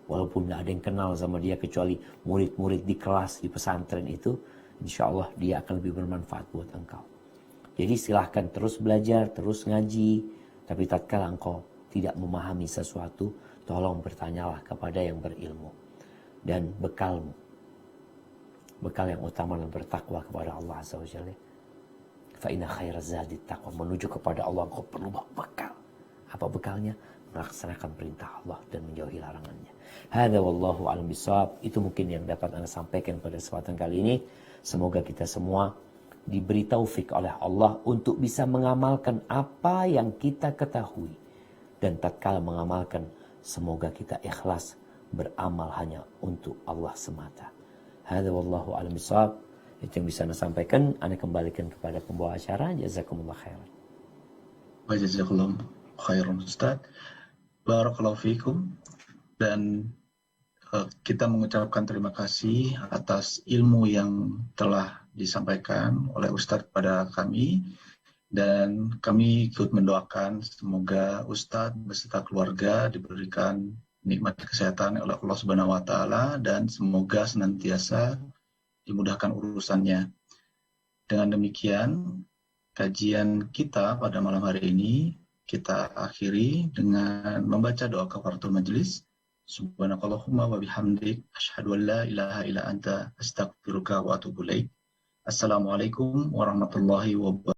Speaker 1: Walaupun tidak ada yang kenal sama dia kecuali murid-murid di kelas, di pesantren itu. Insya Allah dia akan lebih bermanfaat buat engkau. Jadi silahkan terus belajar, terus ngaji. Tapi tatkala engkau tidak memahami sesuatu, tolong bertanyalah kepada yang berilmu. Dan bekal yang utama dan bertakwa kepada Allah Azza wa Jalla. Fa inna khairaz zadi taqwa. Menuju kepada Allah engkau perlu bekal. Apa bekalnya? Melaksanakan perintah Allah dan menjauhi larangannya. Hadza wallahu a'lam bishawab. Itu mungkin yang dapat Anda sampaikan pada kesempatan kali ini. Semoga kita semua diberi taufik oleh Allah untuk bisa mengamalkan apa yang kita ketahui. Dan tatkala mengamalkan, semoga kita ikhlas beramal hanya untuk Allah semata. Hadza wallahu a'lam bishawab. Itu yang bisa Anda sampaikan. Anda kembalikan kepada pembawa acara. Jazakumullah khairan.
Speaker 3: Wa jazakallahu khairan Ustaz. Barakallahu fikum. Dan kita mengucapkan terima kasih atas ilmu yang telah disampaikan oleh Ustaz kepada kami. Dan kami ikut mendoakan semoga Ustaz beserta keluarga diberikan nikmat kesehatan oleh Allah Subhanahu wa taala dan semoga senantiasa dimudahkan urusannya. Dengan demikian, kajian kita pada malam hari ini kita akhiri dengan membaca doa kafaratul majelis. Subhanakallahumma wa bihamdik asyhadu an la ilaha illa anta astaghfiruka wa atubu ilaik. Assalamualaikum warahmatullahi wabarakatuh.